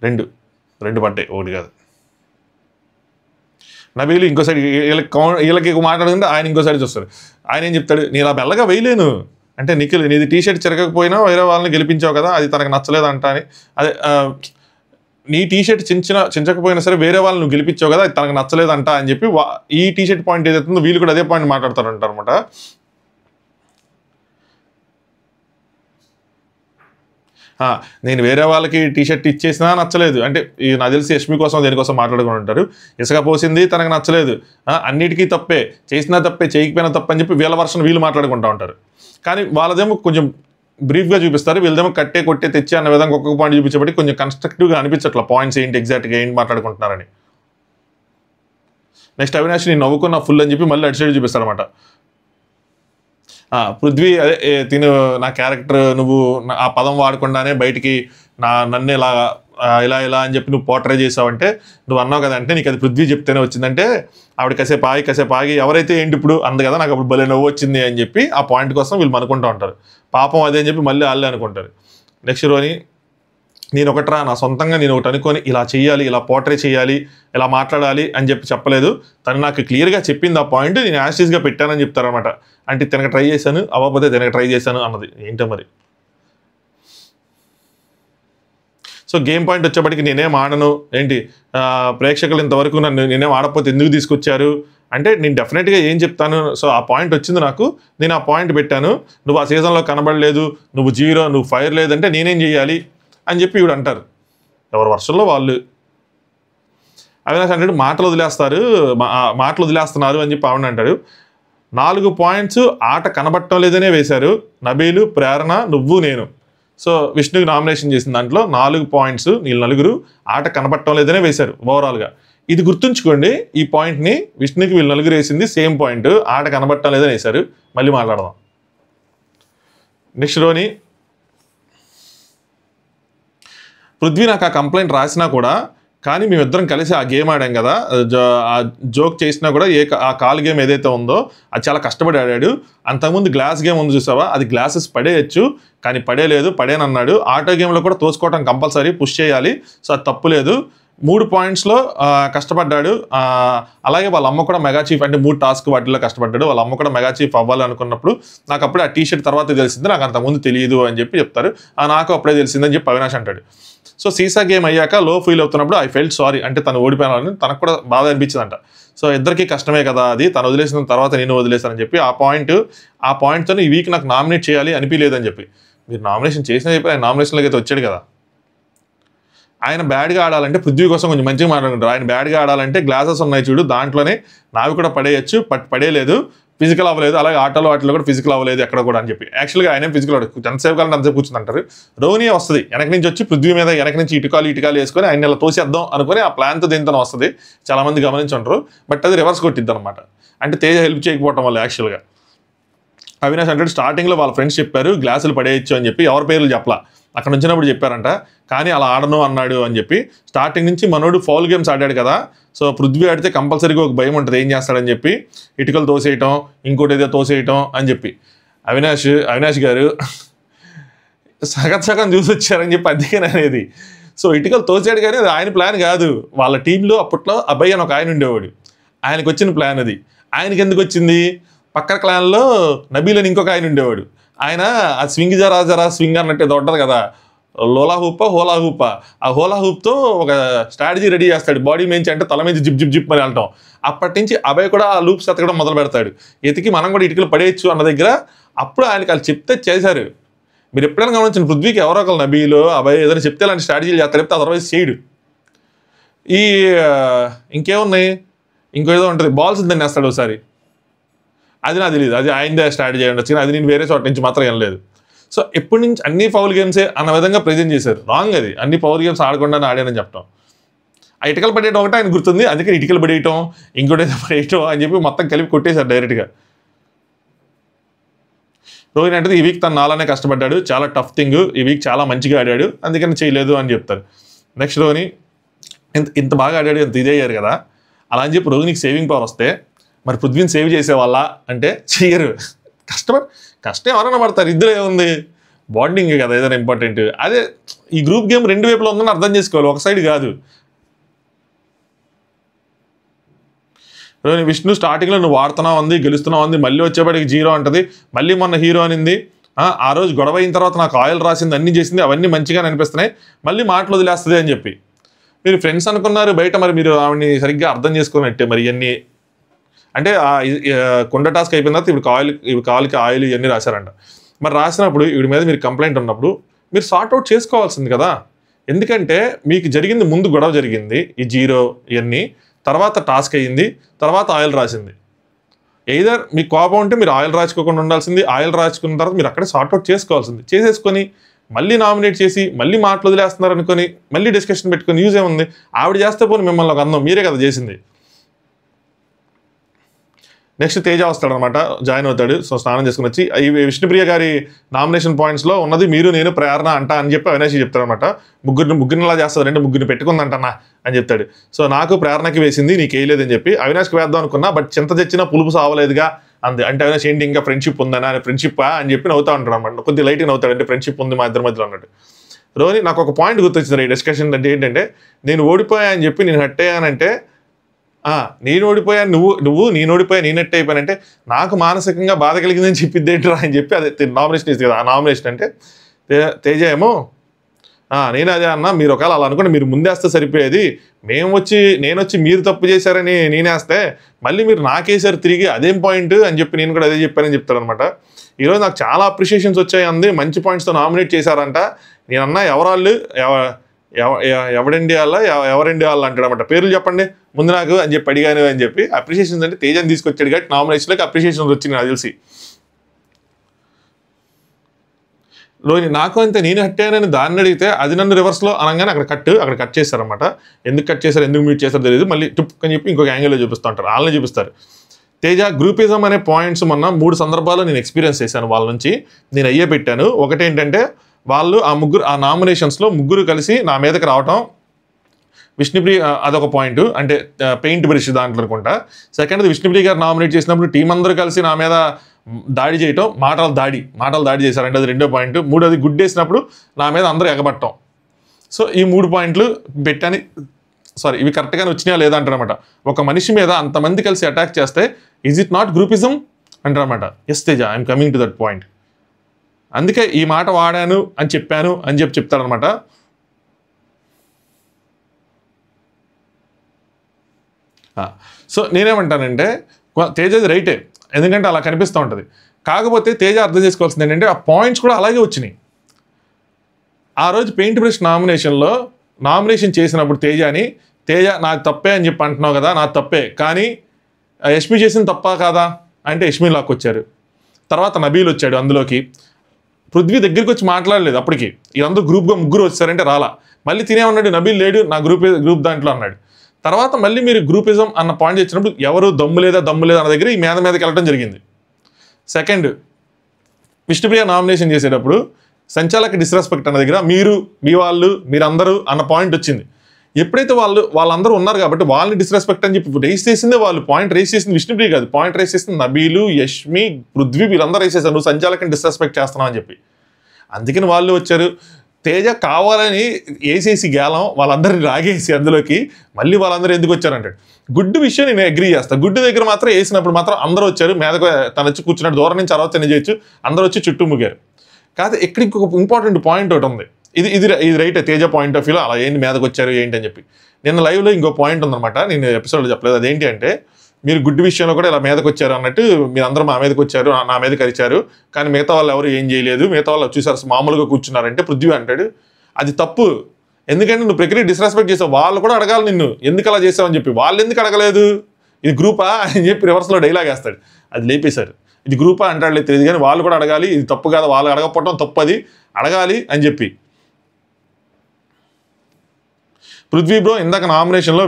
రెండు పడ్డాయి, ఒకటి కాదు. నబీల్ ఇంకో సైడ్ వీళ్ళకి మాట్లాడుకుంటే ఆయన ఇంకో సైడ్ చూస్తాడు. ఆయన ఏం చెప్తాడు, నేను ఆ బెల్లగా వేయలేను అంటే, నిఖిల్ నీది టీషర్ట్ చెరగకపోయినా వేరే వాళ్ళని గెలిపించావు కదా, అది తనకు నచ్చలేదంట అని. అదే నీ టీషర్ట్ చించకపోయినా సరే వేరే వాళ్ళని నువ్వు గెలిపించావు కదా, అది తనకు నచ్చలేదంట అని చెప్పి ఈ టీషర్ట్ పాయింట్ ఏదైతుందో వీళ్ళు కూడా అదే పాయింట్ మాట్లాడతారంట అనమాట. నేను వేరే వాళ్ళకి టీషర్ట్ ఇచ్చేసినా నచ్చలేదు అంటే, నాకు తెలిసి యష్మి కోసం దేనికోసం మాట్లాడుకుని ఉంటారు. ఇసుక పోసింది తనకు నచ్చలేదు, అన్నిటికీ తప్పే, చేసినా తప్పే, చేయకపోయినా తప్ప అని చెప్పి వీళ్ళ వర్షన్ వీళ్ళు మాట్లాడుకుంటూ ఉంటారు. కానీ వాళ్ళదేమో కొంచెం బ్రీఫ్గా చూపిస్తారు, వీళ్ళదేమో కొట్టే తెచ్చి అన్న విధంగా ఒక్కొక్క పాయింట్ చూపించబట్టి కొంచెం కన్స్ట్రక్టివ్గా అనిపించట్లా పాయింట్స్ ఏంటి ఎగ్జాక్ట్గా ఏంటి మాట్లాడుకుంటున్నారని. నెక్స్ట్ అవినాష్ నేను నవ్వుకున్న ఫుల్ అని చెప్పి మళ్ళీ అటు సైడ్ చూపిస్తారనమాట. పృథ్వీ అదే తిను నా క్యారెక్టర్, నువ్వు ఆ పదం వాడకుండానే బయటికి నన్ను ఇలా అని చెప్పి నువ్వు పోర్ట్రే చేసావంటే, నువ్వు అన్నావు కదా అంటే నీకు అది పృథ్వీ చెప్తేనే వచ్చిందంటే, ఆవిడ కాసేపు ఆగి ఎవరైతే ఏంటి ఇప్పుడు అంది కదా, నాకు అప్పుడు భలే నవ్వు వచ్చింది అని చెప్పి ఆ పాయింట్ కోసం వీళ్ళు అనుకుంటూ ఉంటారు. పాపం అదే అని చెప్పి మళ్ళీ వాళ్ళే అనుకుంటారు. నెక్స్ట్ రోని, నేను ఒకట్రా నా సొంతంగా నేను ఒకటి అనుకొని ఇలా చేయాలి, ఇలా పోర్ట్రే చేయాలి, ఇలా మాట్లాడాలి అని చెప్పి చెప్పలేదు, తను నాకు క్లియర్గా చెప్పింది ఆ పాయింట్, నేను యాస్టీస్గా పెట్టానని చెప్తారనమాట. అంటే తినక ట్రై చేశాను, అవ్వకపోతే తినక ట్రై చేశాను అన్నది ఏంటో మరి. సో గేమ్ పాయింట్ వచ్చేప్పటికి నేనేం ఆడను ఏంటి, ప్రేక్షకులు ఇంతవరకు నేనేం ఆడకపోతే ఎందుకు తీసుకొచ్చారు అంటే, నేను డెఫినెట్గా ఏం చెప్తాను. సో ఆ పాయింట్ వచ్చింది నాకు, నేను ఆ పాయింట్ పెట్టాను, నువ్వు ఆ సీజన్లో కనబడలేదు, నువ్వు 0, నువ్వు ఫైర్ లేదంటే నేనేం చేయాలి అని చెప్పి ఇవి అంటారు. ఎవరి వర్షంలో వాళ్ళు. అవినాష్ అంటాడు మాటలు వదిలేస్తున్నారు అని చెప్పి ఆవిడ అంటాడు. 4 పాయింట్స్ ఆట కనబడటం లేదనే వేశారు. నబీలు, ప్రేరణ, నువ్వు, నేను. సో విష్ణుకి నామినేషన్ చేసిన దాంట్లో 4 పాయింట్స్ వీళ్ళు నలుగురు ఆట కనబడటం లేదనే వేశారు ఓవరాల్గా. ఇది గుర్తుంచుకోండి, ఈ పాయింట్ని విష్ణుకి వీళ్ళు నలుగురు వేసింది సేమ్ పాయింట్, ఆట కనబడటం లేదని వేశారు. మళ్ళీ మాట్లాడదాం. నెక్స్ట్ రోని, పృథ్వీ నాకు ఆ కంప్లైంట్ రాసినా కూడా, కానీ మేమిద్దరం కలిసి ఆ గేమ్ ఆడాం కదా, ఆ జోక్ చేసినా కూడా ఆ కాల్ గేమ్ ఏదైతే ఉందో అది చాలా కష్టపడి ఆడాడు. అంతకుముందు గ్లాస్ గేమ్ ఉంది చూసావా, అది గ్లాసెస్ పడేయచ్చు, కానీ పడేలేదు, పడేనన్నాడు. ఆటో గేమ్లో కూడా తోసుకోవటం కంపల్సరీ, పుష్ చేయాలి, సో అది తప్పు లేదు. 3 పాయింట్స్లో కష్టపడ్డాడు. అలాగే వాళ్ళ అమ్మ కూడా మెగా చీఫ్, అంటే 3 టాస్క్ వాటిల్లో కష్టపడ్డాడు. వాళ్ళ అమ్మ కూడా మెగా చీఫ్ అవ్వాలి అనుకున్నప్పుడు నాకు అప్పుడే ఆ టీషర్ట్ తర్వాత తెలిసింది, నాకు అంతకుముందు తెలియదు అని చెప్పి చెప్తారు. నాకు అప్పుడే తెలిసిందని చెప్పి అవినాష్ అంటాడు. సో సీసా గేమ్ అయ్యాక లో ఫీల్ అవుతున్నప్పుడు ఐ ఫెల్ట్ సారీ, అంటే తను ఓడిపోయినాలని తనకు కూడా బాధ అనిపించిందంట. సో ఇద్దరికి కష్టమే కదా అది, తను వదిలేసిన తర్వాత నేను వదిలేస్తానని చెప్పి ఆ పాయింట్తో ఈ వీక్ నాకు నామినేట్ చేయాలి అనిపించలేదని చెప్పి. మీరు నామినేషన్ చేసిన చెప్పి ఆయన నామినేషన్లోకి అయితే వచ్చాడు కదా. ఆయన బ్యాడ్గా ఆడాలంటే పృథ్వీ కోసం కొంచెం మంచిగా మాట్లాడుకుంటారు. ఆయన బ్యాడ్గా ఆడాలంటే గ్లాసెస్ ఉన్నాయి చూడు, దాంట్లోనే నావి కూడా పడేయచ్చు, పడేయలేదు, ఫిజికల్ అవ్వలేదు. అలాగే ఆటలో కూడా ఫిజికల్ అవ్వలేదు ఎక్కడ కూడా అని చెప్పి. యాక్చువల్గా ఆయన ఫిజికల్ ఎంతసేపు కాలంటే అంతసేపు కూర్చుంటారు. రోని వస్తుంది వెనక నుంచి వచ్చి పృథ్వీ మీద వెనక నుంచి ఇటుకాలు వేసుకొని ఆయన ఇలా తోసేద్దాం అనుకుని ఆ ప్లాన్తో దీంతో వస్తుంది. చాలామంది గమనించుంటారు, బట్ అది రివర్స్ కొట్టిద్ది అనమాట. అంటే తేజ హెల్ప్ చేయకపోవటం వల్ల. యాక్చువల్గా అవినాష్ అంటే స్టార్టింగ్లో వాళ్ళ ఫ్రెండ్స్ చెప్పారు గ్లాసులు పడేయచ్చు అని చెప్పి, ఎవరి పేర్లు చెప్పలా, అక్కడ వచ్చినప్పుడు చెప్పారంట, కానీ అలా ఆడను అన్నాడు అని చెప్పి. స్టార్టింగ్ నుంచి మనోడు ఫౌల్ గేమ్స్ ఆడాడు కదా, సో పృథ్వీ ఆడితే కంపల్సరీగా ఒక భయం ఉంటుంది ఏం చేస్తాడని చెప్పి, ఇటుకలు తోసేయటం, ఇంకోటి ఏదో తోసేయటం అని చెప్పి. అవినాష్ గారు సగం చూసి వచ్చారని చెప్పి అందుకని అనేది. సో ఇటుకలు తోసాడు కానీ అది ఆయన ప్లాన్ కాదు. వాళ్ళ టీంలో అప్పట్లో అబ్బాయి అని ఒక ఆయన ఉండేవాడు, ఆయనకు వచ్చిన ప్లాన్ అది. ఆయనకి ఎందుకు వచ్చింది, పక్కన క్లాన్లో నబీల్ అని ఇంకొక ఆయన ఉండేవాడు, ఆయన ఆ స్వింగ్ జరా స్వింగ్ అన్నట్టు ఏదో ఉంటుంది కదా, హోలా హూపా, ఆ హోలా హూప్తో ఒక స్ట్రాటజీ రెడీ చేస్తాడు. బాడీ మేంచి అంటే తల మీద జిప్ అని వెళ్ళటం. అప్పటి నుంచి అబ్బాయి కూడా ఆ లూప్స్ ఎతకడం మొదలు పెడతాడు. ఎతికి మనం కూడా ఇటుకలు పడేయచ్చు అన్న దగ్గర అప్పుడు ఆయనకి వాళ్ళు చెప్తే చేశారు. మీరు ఎప్పుడైనా గమనించిన పృథ్వీకి ఎవరో ఒకరు నబీలు అబ్బాయి ఏదైనా చెప్తే అలాంటి స్ట్రాటజీలు చేస్తారు, చెప్తే అదర్వైజ్ చేయడు. ఈ ఇంకేమున్నాయి, ఇంకేదో ఉంటుంది, బాల్స్ దాన్ని వేస్తాడు ఒకసారి, అది నాకు తెలియదు, అది ఆయనదే స్టార్ట్ చేయండి వచ్చిన, అది నేను వేరే చోట నుంచి మాత్రం వెళ్ళలేదు. సో ఎప్పటి నుంచి అన్ని పవర్ గేమ్సే అన్న విధంగా ప్రజెంట్ చేశారు. రాంగ్ అది, అన్ని పవర్ గేమ్స్ ఆడకుండానే ఆడానని చెప్పడం. ఆ ఇటుకలు పడేయడం ఒకటి ఆయన గుర్తుంది, అందుకని ఇటుకలు పడేయటం, ఇంకోటి పడేయటం అని చెప్పి మొత్తం కలిపి కొట్టేశారు డైరెక్ట్గా. రోహిణి అంటే ఈ వీక్ తను నాలానే కష్టపడ్డాడు, చాలా టఫ్ థింగ్, ఈ వీక్ చాలా మంచిగా ఆడాడు అందుకని చేయలేదు అని చెప్తారు. నెక్స్ట్ రోహిణి ఇంత బాగా ఆడాడు, ఇంత ఇదే అయ్యారు కదా, అలా అని చెప్పి రోహిణికి సేవింగ్ పవర్ వస్తే మరి పృథ్వీని సేవ్ చేసేవాళ్ళ అంటే చెయ్యరు. కష్టం ఎవరైనా పడతారు, ఇద్దరు ఏముంది, బాండింగ్ కదా ఏదైనా ఇంపార్టెంట్. అదే ఈ గ్రూప్ గేమ్ 2 వైపులో ఉందని అర్థం చేసుకోవాలి, ఒక సైడ్ కాదు. విష్ణు స్టార్టింగ్లో నువ్వు వాడుతున్నావు ఉంది, గెలుస్తున్నావు ఉంది, మళ్ళీ వచ్చేప్పటికి 0 అంటది, మళ్ళీ మొన్న హీరో అనింది, ఆ రోజు గొడవ అయిన తర్వాత నాకు ఆయిల్ రాసింది, అన్నీ చేసింది, అవన్నీ మంచిగానే అనిపిస్తున్నాయి, మళ్ళీ మాటలు వదిలేస్తుంది అని చెప్పి. మీరు ఫ్రెండ్స్ అనుకున్నారు బయట, మరి మీరు ఆవిడని సరిగ్గా అర్థం చేసుకున్నట్టే. మరి ఇవన్నీ అంటే కొండ టాస్క్ అయిపోయిన తర్వాత ఇప్పుడు కాలుకి ఆయిల్ ఇవన్నీ రాశారంట. మరి రాసినప్పుడు వీడి మీద మీరు కంప్లైంట్ ఉన్నప్పుడు మీరు సార్ట్అవుట్ చేసుకోవాల్సింది కదా. ఎందుకంటే మీకు జరిగింది, ముందు గొడవ జరిగింది ఈ 0 ఇవన్నీ, తర్వాత టాస్క్ అయ్యింది, తర్వాత ఆయిల్ రాసింది. ఎయిదర్ మీకు కోపం ఉంటే మీరు ఆయిల్ రాసుకోకుండా ఉండాల్సింది, ఆయిల్ రాసుకున్న తర్వాత మీరు అక్కడే సార్ట్అవుట్ చేసుకోవాల్సింది. చేసేసుకొని మళ్ళీ నామినేట్ చేసి మళ్ళీ మాటలు వదిలేస్తున్నారు అనుకొని మళ్ళీ డిస్కషన్ పెట్టుకొని యూజ్ ఏముంది. ఆవిడ చేస్తే పోనీ మిమ్మల్ని ఒక అందం, మీరే కదా చేసింది. నెక్స్ట్ తేజ వస్తాడనమాట, జాయిన్ అవుతాడు. సో స్నానం చేసుకుని వచ్చి ఈ విష్ణుప్రియ గారి నామినేషన్ పాయింట్స్లో ఉన్నది మీరు నేను ప్రేరణ అంట అని చెప్పి అవినాష్ చెప్తాడనమాట. ముగ్గురిని ఇలా చేస్తుంది, 2 ముగ్గురిని పెట్టుకుందంటన్నా అని చెప్తాడు. సో నాకు ప్రేరణకి వేసింది, నీకు వేయలేదని చెప్పి. అవినాష్కి వేద్దాం అనుకున్నా, బట్ చింత తెచ్చినా పులుపు సావలేదుగా అంది. అంటే అవినాష్ ఏంటి ఇంకా ఫ్రెండ్షిప్ ఉందనా, ఫ్రెండ్షిప్పా అని చెప్పి నవ్వుతా ఉంటాడు అనమాట. కొద్దిగా లైట్గా నవ్వుతాడు, అంటే ఫ్రెండ్షిప్ ఉంది మా ఇద్దరి మధ్యలో అన్నట్టు. రోహిణి నాకు ఒక పాయింట్ గుర్తొచ్చింది ఈ డిస్కషన్ అంటే ఏంటంటే, నేను ఓడిపోయా అని చెప్పి నేను హట్ అయ్యానంటే, నేను ఓడిపోయాను నేను ఓడిపోయా నేను నెట్ అయిపోయానంటే నాకు మానసికంగా బాధ కలిగిందని చెప్పిద్దేంట్రా అని చెప్పి అదే నామినేషన్ ఇస్తుంది కదా. ఆ నామినేషన్ అంటే తేజ ఏమో నేను అదే అన్నా, మీరు ఒకవేళ అలా అనుకుంటే మీరు ముందేస్తే సరిపోయేది, నేను వచ్చి మీరు తప్పు చేశారని నేనేస్తే మళ్ళీ మీరు నాకేసారు తిరిగి, అదేం పాయింట్ అని చెప్పి నేను కూడా అదే చెప్పానని చెప్తాడు అనమాట. ఈరోజు నాకు చాలా అప్రిషియేషన్స్ వచ్చాయి, అంది మంచి పాయింట్స్తో నామినేట్ చేశారంట. నేనన్నా ఎవరాళ్ళు ఎవడండి వాళ్ళ ఎవరండి వాళ్ళు అంటాడనమాట. పేర్లు చెప్పండి ముందు నాకు అని చెప్పి అడిగాను అని చెప్పి. అప్రిషియేషన్స్ అంటే తేజని తీసుకొచ్చాడు కాబట్టి నామినేషన్లోకి అప్రిషియేషన్స్ వచ్చింది నాకు తెలిసి. రోహిణి నాకు అంతే, నేను హట్టానని దాన్ని అడిగితే అది నన్ను రివర్స్లో అనగానే అక్కడ కట్ చేశారనమాట. ఎందుకు కట్ చేశారు, ఎందుకు మ్యూట్ చేశారో తెలియదు. మళ్ళీ టుప్ అని చెప్పి ఇంకొక యాంగిల్లో చూపిస్తూ ఉంటారు, వాళ్ళని చూపిస్తారు. తేజ గ్రూపిజం అనే పాయింట్స్ మొన్న 3 సందర్భాల్లో నేను ఎక్స్పీరియన్స్ చేశాను వాళ్ళ నుంచి. నేను అయ్యే పెట్టాను. ఒకటేంటంటే వాళ్ళు ఆ నామినేషన్స్లో ముగ్గురు కలిసి నా మీదకి రావటం, విష్ణుప్రియ అదొక పాయింట్, అంటే పెయింట్ బ్రష్ దాంట్లో అనుకుంటా. సెకండ్ది విష్ణుప్రియ గారు నామినేట్ చేసినప్పుడు టీం అందరూ కలిసి నా మీద దాడి చేయటం, మాటలు దాడి చేశారంటే అది రెండో పాయింట్. మూడోది గుడ్డేసినప్పుడు నా మీద అందరూ ఎగబట్టం. సో ఈ 3 పాయింట్లు పెట్టాను. సారీ, ఇవి కరెక్ట్గానే వచ్చినాయా లేదా అంటారనమాట. ఒక మనిషి మీద అంతమంది కలిసి అటాక్ చేస్తే ఈజ్ ఇట్ నాట్ గ్రూపిజం అంటారనమాట. Yes Teja, I'm coming to that point. అందుకే ఈ మాట వాడాను అని చెప్పాను అని చెప్తారనమాట. సో నేనేమంటానంటే తేజది రైటే, ఎందుకంటే అలా కనిపిస్తూ ఉంటుంది. కాకపోతే తేజ అర్థం చేసుకోవాల్సింది ఏంటంటే ఆ పాయింట్స్ కూడా అలాగే వచ్చినాయి. ఆ రోజు పెయింట్ బ్రష్ నామినేషన్ చేసినప్పుడు తేజ నాకు తప్పే అని చెప్పి అంటున్నావు కదా, నాకు తప్పే, కానీ యష్మి చేసింది తప్ప కాదా అంటే యష్మి లాక్కొచ్చారు. తర్వాత నబీల్ వచ్చాడు అందులోకి. పృథ్వీ దగ్గరికి వచ్చి మాట్లాడలేదు అప్పటికి. వీళ్ళందరూ గ్రూప్గా ముగ్గురు వచ్చారంటే రాలా. మళ్ళీ తినేమన్నాడు, నబీల్ లేడు నా గ్రూప్ దాంట్లో అన్నాడు. తర్వాత మళ్ళీ మీరు గ్రూపిజం అన్న పాయింట్ వచ్చినప్పుడు ఎవరు దమ్ము లేదా అన్న దగ్గర ఈ మీదకి వెళ్ళడం జరిగింది. సెకండ్, విష్ణుప్రియ నామినేషన్ చేసేటప్పుడు సంచాలక డిస్రెస్పెక్ట్ అన్న దగ్గర మీరందరూ అన్న పాయింట్ వచ్చింది. ఎప్పుడైతే వాళ్ళందరూ ఉన్నారు కాబట్టి వాళ్ళని డిస్రెస్పెక్ట్ అని చెప్పి రేస్ చేసిందే వాళ్ళు. పాయింట్ రేస్ చేసింది విష్ణుప్రియ కాదు, పాయింట్ రేస్ చేసింది నబీలు, యష్మి, పృథ్వీ, వీళ్ళందరూ రేస్ చేశారు నువ్వు సంచాలకని డిస్రెస్పెక్ట్ చేస్తున్నావు అని చెప్పి. అందుకని వాళ్ళు వచ్చారు. తేజ కావాలని వేసేసి గేలం వాళ్ళందరినీ రాగేసి అందులోకి మళ్ళీ వాళ్ళందరూ ఎందుకు వచ్చారంటాడు. గుడ్డు విషయం నేను అగ్రీ చేస్తాను. గుడ్డు దగ్గర మాత్రం వేసినప్పుడు మాత్రం అందరూ వచ్చారు, మీదకు తను వచ్చి కూర్చున్నాడు, దూరం నుంచి అరవచ్చ చేయొచ్చు, అందరూ వచ్చి చుట్టూ ముగారు. కాదు ఇక్కడ ఇంకొక ఇంపార్టెంట్ పాయింట్ ఒకటి ఉంది. ఇది రైట్ తేజ పాయింట్ ఆఫ్ వ్యూలో అలా ఏంటి మీదకి వచ్చారు ఏంటి అని చెప్పి. నిన్న లైవ్లో ఇంకో పాయింట్ ఉందన్నమాట, నేను ఎపిసోడ్లో చెప్పలేదు. అదేంటి అంటే మీరు గుడ్డు విషయంలో కూడా ఇలా మీదకి వచ్చారు అన్నట్టు, మీరు అందరూ మా మీదకి వచ్చారు, నా మీదకి అరిచారు, కానీ మిగతా వాళ్ళు ఎవరు ఏం చేయలేదు, మిగతా వాళ్ళు చూసారు మామూలుగా కూర్చున్నారంటే పృథ్వీ అంటాడు అది తప్పు. ఎందుకంటే నువ్వు ప్రక్రియ డిస్రెస్పెక్ట్ చేసావు, వాళ్ళు కూడా అడగాలి నిన్ను ఎందుకు అలా చేసావు అని చెప్పి. వాళ్ళు ఎందుకు అడగలేదు, ఇది గ్రూపా అని చెప్పి రివర్స్లో డైలాగ్ వేస్తాడు. అది లేపేశారు. ఇది గ్రూపా అంటాడు తెలియదు, కానీ వాళ్ళు కూడా అడగాలి, ఇది తప్పు కాదు, వాళ్ళు అడగకపోవడం తప్పు, అది అడగాలి అని చెప్పి. పృథ్వీ బ్రో ఇందాక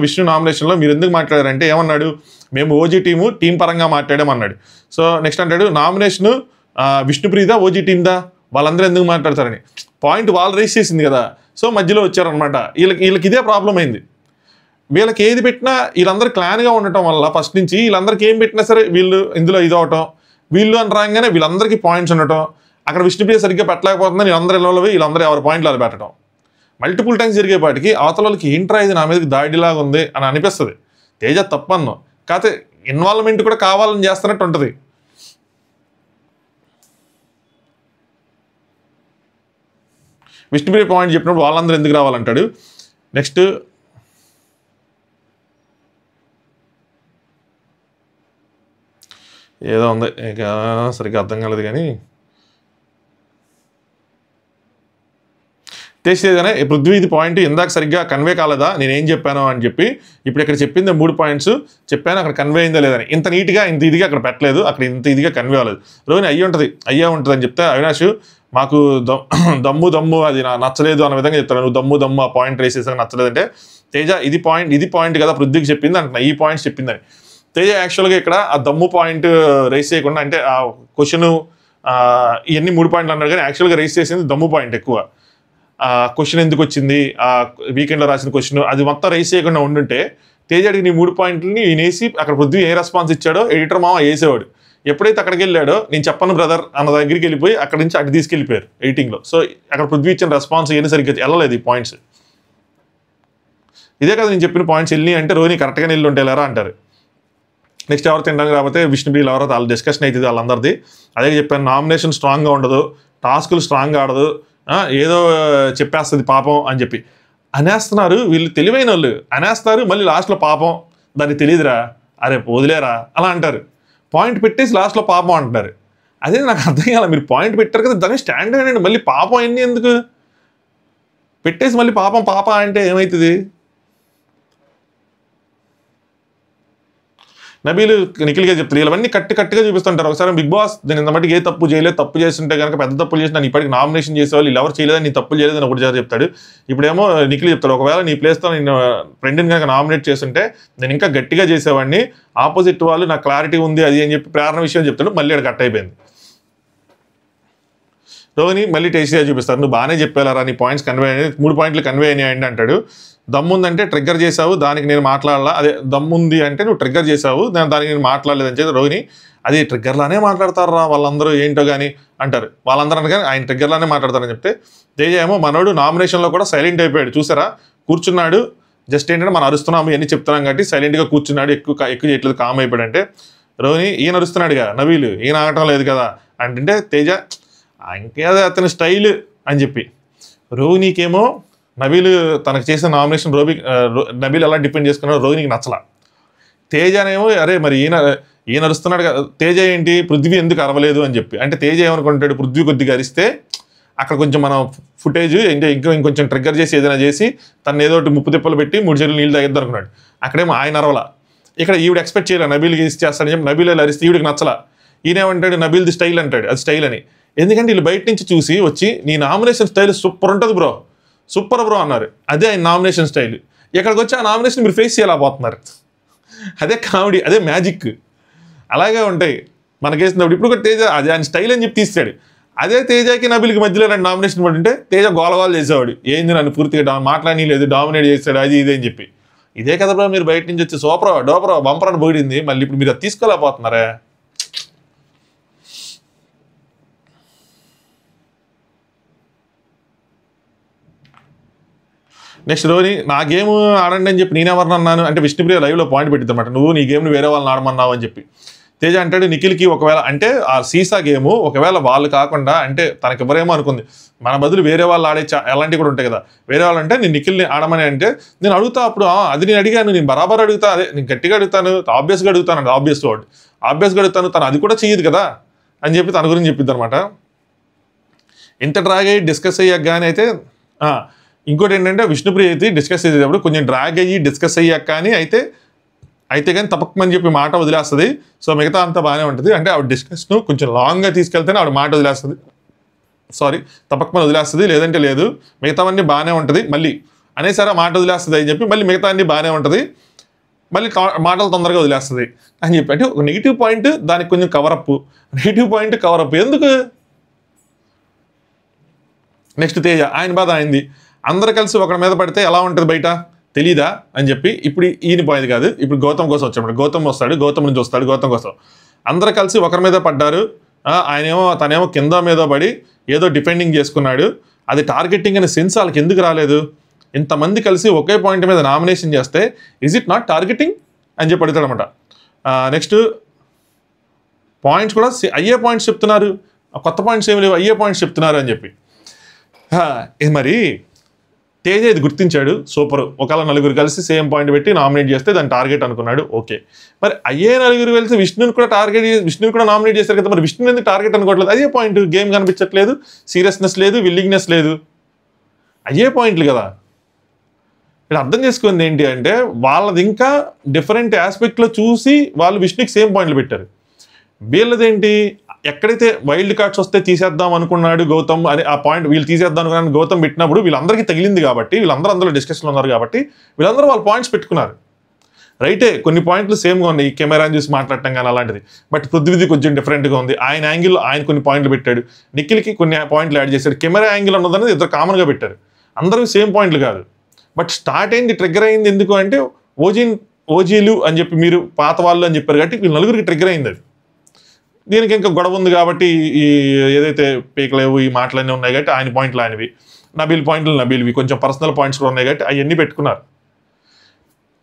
విష్ణు నామినేషన్లో మీరు ఎందుకు మాట్లాడారంటే ఏమన్నాడు, మేము ఓజీ టీం పరంగా మాట్లాడామన్నాడు. సో నెక్స్ట్ అంటాడు నామినేషన్ విష్ణుప్రియదా ఓజీ టీమ్దా, వాళ్ళందరూ ఎందుకు మాట్లాడతారని. పాయింట్ వాళ్ళు రేస్ చేసింది కదా, సో మధ్యలో వచ్చారనమాట. వీళ్ళకి ఇదే ప్రాబ్లం అయింది. వీళ్ళకి ఏది పెట్టినా వీళ్ళందరూ క్లాన్గా ఉండటం వల్ల ఫస్ట్ నుంచి వీళ్ళందరికీ ఏం పెట్టినా సరే వీళ్ళు ఇందులో ఇదవటం, వీళ్ళు అని రాగానే వీళ్ళందరికీ పాయింట్స్ ఉండటం. అక్కడ విష్ణుప్రియ సరిగ్గా పెట్టలేకపోతుందని వీళ్ళందరూ ఎవరి పాయింట్లు అది పెట్టడం. మల్టిపుల్ టైమ్స్ జరిగేపాటికి అవతల వాళ్ళకి ఏంట్రా ఇది నా మీదకి దాడిలాగా ఉంది అని అనిపిస్తుంది. తేజ తప్పన్ను, కాకపోతే ఇన్వాల్వ్మెంట్ కూడా కావాలని చేస్తున్నట్టు ఉంటుంది. విష్ణుప్రియ పాయింట్ చెప్పినప్పుడు వాళ్ళందరూ ఎందుకు రావాలంటాడు. నెక్స్ట్ ఏదో ఉంది ఇక సరిగ్గా అర్థం కాలేదు, కానీ తెలిసేదనే పృథ్వీది పాయింట్ ఇందాక సరిగ్గా కన్వే కాలేదా నేనేం చెప్పాను అని చెప్పి. ఇప్పుడు ఇక్కడ చెప్పింది 3 పాయింట్స్ చెప్పాను, అక్కడ కన్వే అయిందా లేదని. ఇంత నీట్గా ఇంత ఇదిగా అక్కడ పెట్టలేదు, అక్కడ ఇంత ఇదిగా కన్వే అవ్వలేదు. రోహిణి అయ్యే ఉంటుంది అని చెప్తే అవినాష్ మాకు దమ్ము అది నచ్చలేదు అన్న విధంగా చెప్తాను. నువ్వు దమ్ము ఆ పాయింట్ రేస్ చేసాక నచ్చలేదంటే తేజ ఇది పాయింట్ కదా పృథ్వీకి చెప్పింది అంటున్నా, ఈ పాయింట్స్ చెప్పిందని. తేజ యాక్చువల్గా ఇక్కడ ఆ దమ్ము పాయింట్ రేస్ చేయకుండా, అంటే ఆ క్వశ్చన్ ఇవన్నీ 3 పాయింట్లు అన్నారు, కానీ యాక్చువల్గా రేస్ చేసింది దమ్ము పాయింట్ ఎక్కువ. క్వశ్చన్ ఎందుకు వచ్చింది, ఆ వీకెండ్లో రాసిన క్వశ్చన్ అది మొత్తం రైస్ చేయకుండా ఉండుంటే తేజ అడిగిన 3 పాయింట్లని వేసి అక్కడ పృథ్వీ ఏ రెస్పాన్స్ ఇచ్చాడో ఎడిటర్ మామ వేసేవాడు. ఎప్పుడైతే అక్కడికి వెళ్ళాడో నేను చెప్పను బ్రదర్ అన్న దగ్గరికి వెళ్ళిపోయి అక్కడి నుంచి అటు తీసుకెళ్ళిపోయారు ఎడిటింగ్లో. సో అక్కడ పృథ్వీ ఇచ్చిన రెస్పాన్స్ ఏమైనా సరిగ్గా వెళ్ళలేదు ఈ పాయింట్స్. ఇదే కదా నేను చెప్పిన పాయింట్స్ వెళ్ళి అంటే రోహిణి కరెక్ట్గా వెళ్ళి ఉంటే వెళ్ళారా అంటారు. నెక్స్ట్ ఎవరు తినడానికి రాకపోతే విష్ణుప్రియలు ఎవరో వాళ్ళ డిస్కషన్ అవుతుంది వాళ్ళందరిది. అదే చెప్పాను, నామినేషన్ స్ట్రాంగ్గా ఉండదు, టాస్కులు స్ట్రాంగ్గా ఆడదు, ఏదో చెప్పేస్తుంది పాపం అని చెప్పి అనేస్తున్నారు. వీళ్ళు తెలివైన వాళ్ళు అనేస్తారు, మళ్ళీ లాస్ట్లో పాపం దానికి తెలియదురా అరే వదిలేరా అలా అంటారు. పాయింట్ పెట్టేసి లాస్ట్లో పాపం అంటున్నారు. అదే నాకు అర్థం కాల, మీరు పాయింట్ పెట్టారు కదా దాన్ని స్టాండ్ అయ్యండి, మళ్ళీ పాపం ఎన్ని ఎందుకు పెట్టేసి మళ్ళీ పాప అంటే ఏమవుతుంది? నబీలు నిఖిల్గా చెప్తారు, ఇవన్నీ కట్టుగా చూపిస్తుంటారు. ఒకసారి బిగ్ బాస్ నేను ఇంత మటుకు ఏ తప్పు చేయలేదు, తప్పు చేస్తుంటే కనుక పెద్ద తప్పులు చేసి నన్ను ఇప్పటికి నామినేషన్ చేసేవాళ్ళు వీళ్ళు ఎవరు చేయలేదని నీ తప్పులు చేయలేదని ఒకటి చెప్తాడు. ఇప్పుడేమో నిఖిల్ చెప్తాడు, ఒకవేళ నీ ప్లేస్తో నేను ఫ్రెండ్ని కనుక నామినేట్ చేస్తుంటే నేను ఇంకా గట్టిగా చేసేవాడిని, ఆపోజిట్ వాళ్ళు నాకు క్లారిటీ ఉంది అది అని చెప్పి ప్రేరణ విషయం చెప్తాడు. మళ్ళీ అక్కడ కట్ అయిపోయింది. రోహిణి మళ్ళీ టేస్టీగా చూపిస్తారు, నువ్వు బాగానే చెప్పేలారా, నీ పాయింట్స్ కన్వే అయినాయి, 3 పాయింట్లు కన్వే అయినాయండి అంటాడు. దమ్ముందంటే ట్రిగ్గర్ చేసావు, దానికి నేను మాట్లాడాలా, అదే దమ్ముంది అంటే నువ్వు ట్రిగ్గర్ చేసావు, దానికి నేను మాట్లాడలేదని చెప్పి రోహిణి అది ట్రిగ్గర్లానే మాట్లాడతారా వాళ్ళందరూ ఏంటో కానీ అంటారు. వాళ్ళందరూ అనగా ఆయన ట్రిగ్గర్లానే మాట్లాడతారని చెప్తే తేజ ఏమో మనోడు నామినేషన్లో కూడా సైలెంట్ అయిపోయాడు, చూసారా కూర్చున్నాడు, జస్ట్ ఏంటంటే మనం అరుస్తున్నాము ఇవన్నీ చెప్తున్నాం కాబట్టి సైలెంట్గా కూర్చున్నాడు, ఎక్కువ చేయట్లేదు, కామ్ అయిపోయాడు అంటే రోహిణి ఈయన అరుస్తున్నాడుగా నబీలు, ఈయన ఆగటం లేదు కదా అంటే తేజ ఇంకేదో అతని స్టైల్ అని చెప్పి. రోహిణికేమో నబీలు తనకు చేసిన నామినేషన్ నబీలు ఎలా డిపెండ్ చేసుకున్నాడో రోహిణికి నచ్చలా. తేజనేమో అరే మరి ఈయన అరుస్తున్నాడు కదా, తేజ ఏంటి పృథ్వీ ఎందుకు అరవలేదు అని చెప్పి అంటే తేజ ఏమనుకుంటాడు, పృథ్వీ కొద్దిగా అరిస్తే అక్కడ కొంచెం మనం ఫుటేజ్ ఇంకొంచెం ట్రిగ్గర్ చేసి ఏదైనా చేసి తను ఏదో ఒకటి ముప్పు తిప్పలు పెట్టి 3 చెరువులు నీళ్ళు తాగిద్దాం అనుకున్నాడు. అక్కడేమో ఆయన అరవలా, ఇక్కడ ఈవిడ ఎక్స్పెక్ట్ చేయలే నబీల్కి ఇచ్చి చేస్తాడని చెప్పి నబీల్ అరిస్తే ఈవిడికి నచ్చలా. ఈయనేమంటాడు నబీల్ది స్టైల్ అంటాడు, అది స్టైల్ అని. ఎందుకంటే వీళ్ళు బయట నుంచి చూసి వచ్చి నీ నామినేషన్ స్టైల్ సూపర్ ఉంటుంది బ్రో, సూపర్ బ్రో అన్నారు, అదే ఆయన నామినేషన్ స్టైల్. ఇక్కడికి వచ్చి ఆ నామినేషన్ మీరు ఫేస్ చేయలేకపోతున్నారు, అదే కామెడీ, అదే మ్యాజిక్. అలాగే ఉంటాయి మనకేసినప్పుడు. ఇప్పుడు కూడా తేజ అదే ఆయన స్టైల్ అని చెప్పి తీస్తాడు, అదే తేజకి నబీల్కి మధ్యలో 2 నామినేషన్ పడుంటే తేజ గోలగోలు చేసేవాడు, ఏంది నన్ను పూర్తిగా మాట్లాడి లేదు, డామినేట్ చేస్తాడు అది ఇదే అని చెప్పి. ఇదే కదా బ్రో మీరు బయట నుంచి వచ్చి సూపర్ డోపర్ బంపర్ అని పోయింది, మళ్ళీ ఇప్పుడు మీరు అది తీసుకోలేకపోతున్నారా? నెక్స్ట్ రోహిణి నా గేమ్ ఆడండి అని చెప్పి నేనెవరిని అన్నాను అంటే విష్ణుప్రియ లైవ్లో పాయింట్ పెట్టింది అనమాట, నువ్వు నీ గేమ్ని వేరే వాళ్ళని ఆడమన్నావు అని చెప్పి. తేజ అంటాడు నిఖిల్కి ఒకవేళ అంటే ఆ సీసా గేము ఒకవేళ వాళ్ళు కాకుండా అంటే తనకి ఎవరేమో అనుకుంది, మన బదులు వేరే వాళ్ళు ఆడే అలాంటివి కూడా ఉంటాయి కదా, వేరే వాళ్ళు అంటే నేను నిఖిల్ని ఆడమని అంటే నేను అడుగుతా, అప్పుడు అది నేను అడిగాను, నేను బరాబర్ అడుగుతా, అదే నేను గట్టిగా అడుగుతాను, ఆబ్వియస్గా అడుగుతాను అంటే ఆబ్వియస్గా అడుగుతాను, తను అది కూడా చెయ్యదు కదా అని చెప్పి తన గురించి చెప్పింది అనమాట. ఇంత డ్రాగ్ అయ్యి డిస్కస్ అయ్యాక కానీ అయితే ఇంకోటి ఏంటంటే విష్ణుప్రియ అయితే డిస్కస్ చేసేటప్పుడు కొంచెం డ్రాగ్ అయ్యి డిస్కస్ అయ్యాక కానీ అయితే కానీ తప్పకమని చెప్పి మాట వదిలేస్తుంది. సో మిగతా అంతా బాగానే ఉంటుంది, అంటే ఆవిడ డిస్కస్ను కొంచెం లాంగ్గా తీసుకెళ్తేనే ఆవిడ మాట వదిలేస్తుంది, తప్పకమని వదిలేస్తుంది, లేదంటే లేదు, మిగతావన్నీ బాగానే ఉంటుంది, మళ్ళీ అనేసారా మాట వదిలేస్తుంది అని చెప్పి మళ్ళీ మిగతా అన్నీ బాగానే ఉంటుంది, మళ్ళీ మాటలు తొందరగా వదిలేస్తుంది అని చెప్పి. అంటే ఒక నెగిటివ్ పాయింట్ దానికి కొంచెం కవరప్, నెగిటివ్ పాయింట్ కవరప్ ఎందుకు. నెక్స్ట్ తేజ ఆయన బాధ అయింది, అందరు కలిసి ఒకరి మీద పడితే ఎలా ఉంటుంది బయట తెలీదా అని చెప్పి. ఇప్పుడు ఈయన పోయేది కాదు, ఇప్పుడు గౌతమ్ కోసం వచ్చాడు, గౌతమ్ వస్తాడు, గౌతమ్ నుంచి వస్తాడు, గౌతమ్ కోసం అందరు కలిసి ఒకరి మీద పడ్డారు, తనేమో కింద మీద పడి ఏదో డిఫెండింగ్ చేసుకున్నాడు, అది టార్గెటింగ్ అనే సెన్స్ వాళ్ళకి ఎందుకు రాలేదు, ఇంతమంది కలిసి ఒకే పాయింట్ మీద నామినేషన్ చేస్తే ఈజ్ ఇట్ నాట్ టార్గెటింగ్ అని చెప్పి అడుగుతాడు అనమాట. నెక్స్ట్ పాయింట్స్ కూడా అయ్యే పాయింట్స్ చెప్తున్నారు, కొత్త పాయింట్స్ ఏమి లేవు, అయ్యే పాయింట్స్ చెప్తున్నారు అని చెప్పి. ఇది మరి తేజ ఇది గుర్తించాడు, సూపర్, ఒకవేళ 4 కలిసి సేమ్ పాయింట్ పెట్టి నామినేట్ చేస్తే దాని టార్గెట్ అనుకున్నాడు, ఓకే. మరి అయ్యే 4 కలిసి విష్ణుని కూడా నామినేట్ చేస్తారు కదా, మరి విష్ణుని ఎందుకు టార్గెట్ అనుకోవట్లేదు, అయ్యే పాయింట్, గేమ్ కనిపించట్లేదు, సీరియస్నెస్ లేదు, విల్లింగ్నెస్ లేదు, అయ్యే పాయింట్లు కదా. ఇక్కడ అర్థం చేసుకుంది ఏంటి అంటే వాళ్ళది ఇంకా డిఫరెంట్ ఆస్పెక్ట్లో చూసి వాళ్ళు విష్ణుకి సేమ్ పాయింట్లు పెట్టారు. వీళ్ళదేంటి ఎక్కడైతే వైల్డ్ కార్డ్స్ వస్తే తీసేద్దాం అనుకున్నాడు గౌతమ్ అని ఆ పాయింట్ వీళ్ళు తీసేద్దాం అనుకున్నాను గౌతమ్ పెట్టినప్పుడు వీళ్ళందరికీ తగిలింది కాబట్టి వీళ్ళందరూ అందులో డిస్కషన్లో ఉన్నారు కాబట్టి వీళ్ళందరూ వాళ్ళ పాయింట్స్ పెట్టుకున్నారు. రైటే, కొన్ని పాయింట్లు సేమ్గా ఉన్నాయి, కెమెరాని చూసి మాట్లాడటం కానీ అలాంటిది. బట్ పృథ్వీది కొంచెం డిఫరెంట్గా ఉంది, ఆయన యాంగిల్ ఆయన కొన్ని పాయింట్లు పెట్టాడు, నిఖిల్కి కొన్ని పాయింట్లు యాడ్ చేశాడు, కెమెరా యాంగిల్ ఉన్నదనేది ఇద్దరు కామన్గా పెట్టారు, అందరూ సేమ్ పాయింట్లు కాదు. బట్ స్టార్ట్ అయింది, ట్రిగ్గర్ అయింది ఎందుకు అంటే ఓజీలు అని చెప్పి మీరు పాత వాళ్ళు అని చెప్పారు కాబట్టి వీళ్ళు 4 ట్రిగ్గర్ అయింది. అది దీనికి ఇంకా గొడవ ఉంది కాబట్టి ఈ ఏదైతే పీకలేవు ఈ మాటలన్నీ ఉన్నాయి కాబట్టి ఆయన పాయింట్లు ఆయనవి, నబీల్ పాయింట్లు నబీల్వి, కొంచెం పర్సనల్ పాయింట్స్ కూడా ఉన్నాయి కాబట్టి అవన్నీ పెట్టుకున్నారు.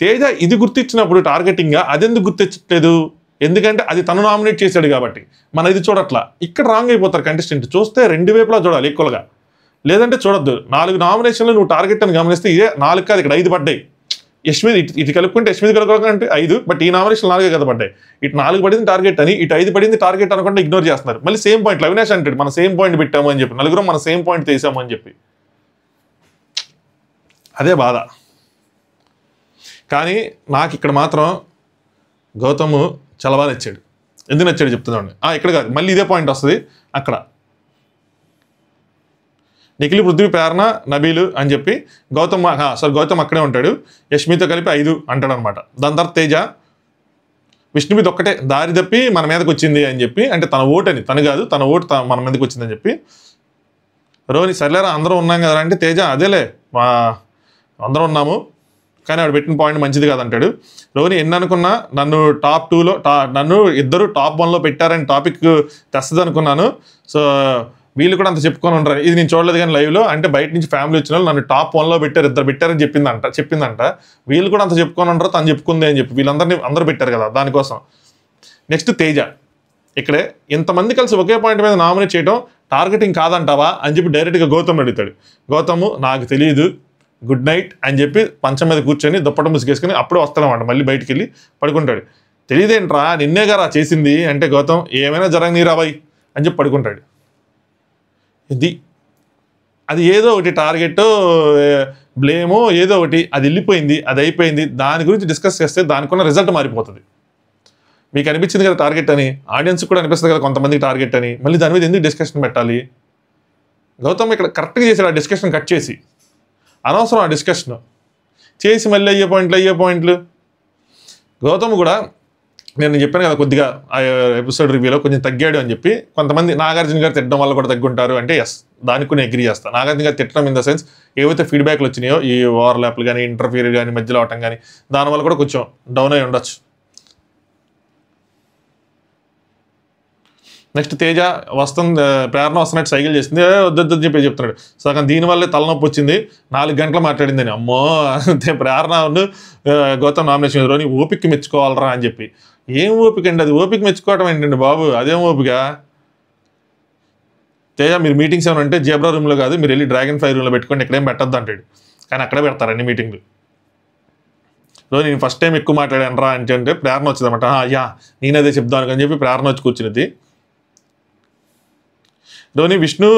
తేజ ఇది గుర్తించినప్పుడు టార్గెటింగ్గా అదెందుకు గుర్తించట్లేదు, ఎందుకంటే అది తను నామినేట్ చేశాడు కాబట్టి మనం ఇది చూడట్లా. ఇక్కడ రాంగ్ అయిపోతారు కంటెస్టెంట్, చూస్తే 2 వైపులా చూడాలి ఈక్వల్గా, లేదంటే చూడొద్దు. 4 నామినేషన్లు నువ్వు టార్గెట్ అని గమనిస్తే ఇదే 4 కాదు, ఇక్కడ 5 పడ్డాయి. యశ్మిత్ ఇటు కలుపుకుంటే యశ్మిత్ కలుపుకుంటే 5, బట్ ఈ నామినేషన్ 4 కదా పడ్డాయి. ఇటు 4 పడింది టార్గెట్ అని, ఇటు 5 పడింది టార్గెట్ అనుకుంటే ఇగ్నోర్ చేస్తున్నారు. మళ్ళీ సేమ్ పాయింట్ అవినాష్ అంటాడు మనం సేమ్ పాయింట్ పెట్టాము అని చెప్పి, 4 మన సేమ్ పాయింట్ తీసాము అని చెప్పి. అదే బాధ. కానీ నాకు ఇక్కడ మాత్రం గౌతమ్ చాలా బాగా నచ్చాడు. ఎందుకు నచ్చాడు చెప్తుందండి. ఇక్కడ కాదు, మళ్ళీ ఇదే పాయింట్ వస్తుంది. అక్కడ నిఖిల్, పృథ్వీ, ప్రేరణ, నబీలు అని చెప్పి గౌతమ్ అక్కడే ఉంటాడు. యష్మితో కలిపి 5 అంటాడు అనమాట. దాని తర్వాత తేజ విష్ణు మీద ఒక్కటే దారి తప్పి మన మీదకి వచ్చింది అని చెప్పి, అంటే తన ఓటు అని, తను కాదు, తన ఓటు మన మీదకి వచ్చిందని చెప్పి. రోహిణి సర్లేరా అందరూ ఉన్నాం కదా అంటే తేజ అదేలే అందరూ ఉన్నాము కానీ ఆవిడ పెట్టిన పాయింట్ మంచిది కాదంటాడు. రోహిణి ఎన్ని అనుకున్నా నన్ను టాప్ 2లో నన్ను ఇద్దరు టాప్ 1లో పెట్టారని టాపిక్ తెస్తుంది అనుకున్నాను. సో వీళ్ళు కూడా అంత చెప్పుకొని ఉంటారు. ఇది నేను చూడలేదు కానీ లైవ్లో, అంటే బయట నుంచి ఫ్యామిలీ వచ్చిన వాళ్ళు నన్ను టాప్ 1లో పెట్టారు, ఇద్దరు పెట్టారని చెప్పిందంట. వీళ్ళు కూడా అంత చెప్పుకొని ఉంటారు, తను చెప్పుకుంది అని చెప్పి అందరూ పెట్టారు కదా దానికోసం. నెక్స్ట్ తేజ, ఇక్కడే ఇంతమంది కలిసి ఒకే పాయింట్ మీద నామినేట్ చేయడం టార్గెటింగ్ కాదంటావా అని చెప్పి డైరెక్ట్గా గౌతమ్ అడుగుతాడు. గౌతమ్ నాకు తెలియదు, గుడ్ నైట్ అని చెప్పి పంచం మీద కూర్చొని దుప్పట ముసుగేసుకుని అప్పుడే వస్తాడన్నమాట. మళ్ళీ బయటికి వెళ్ళి పడుకుంటాడు. తెలియదేంట్రా నిన్నే గారా చేసింది అంటే గౌతమ్ ఏమైనా జరగనీరాబాయ్ అని చెప్పి పడుకుంటాడు. అది ఏదో ఒకటి టార్గెట్ బ్లేమో ఏదో ఒకటి, అది వెళ్ళిపోయింది, అది అయిపోయింది. దాని గురించి డిస్కస్ చేస్తే దానికున్న రిజల్ట్ మారిపోతుంది. మీకు అనిపించింది కదా టార్గెట్ అని, ఆడియన్స్ కూడా అనిపిస్తుంది కదా కొంతమందికి టార్గెట్ అని. మళ్ళీ దాని మీద ఎందుకు డిస్కషన్ పెట్టాలి? గౌతమ్ ఇక్కడ కరెక్ట్గా చేశాడు ఆ డిస్కషన్ కట్ చేసి. అనవసరం ఆ డిస్కషన్ చేసి మళ్ళీ అయ్యే పాయింట్లు. గౌతమ్ కూడా నేను చెప్పాను కదా కొద్దిగా ఆ ఎపిసోడ్ రివ్యూలో కొంచెం తగ్గాడు అని చెప్పి. కొంతమంది నాగార్జున గారు తిట్టడం వల్ల కూడా తగ్గుంటారు అంటే ఎస్, దానికి కూడా అగ్రీ చేస్తాను. నాగార్జున గారు తిట్టడం ఇన్ ద సెన్స్ ఏవైతే ఫీడ్బ్యాక్లు వచ్చినాయో ఈ ఓవర్లాప్లు కానీ ఇంటర్ఫియర్ కానీ మధ్యలో అవటం కానీ దానివల్ల కూడా కొంచెం డౌన్ అయి ఉండొచ్చు. నెక్స్ట్ తేజ ప్రేరణ వస్తున్నట్టు సైకిల్ చేసింది, వద్దని చెప్పి చెప్తున్నాడు. సగం దీనివల్లే తలనొప్పి వచ్చింది, 4 గంటలు మాట్లాడిందని. అమ్మో ప్రేరణ గౌతమ్ నామినేషన్ రోని ఓపిక మెచ్చుకోవాలరా అని చెప్పి. ఏం ఓపిక అండి అది? ఓపిక మెచ్చుకోవడం ఏంటండి బాబు, అదేం ఓపిక? తేజ మీరు మీటింగ్స్ ఏమైనా అంటే జేబ్రా రూమ్లో కాదు, మీరు వెళ్ళి డ్రాగన్ ఫ్లై రూమ్లో పెట్టుకోండి, ఇక్కడేం పెట్టద్దు అంటాడు. కానీ అక్కడే పెడతారు అన్ని మీటింగ్లు. రోని నేను ఫస్ట్ టైం ఎక్కువ మాట్లాడాను రా అంటే ప్రేరణ వచ్చిందన్నమాట. నేనదే చెప్తాను అని చెప్పి ప్రేరణ వచ్చి కూర్చున్నది. ధోని విష్ణు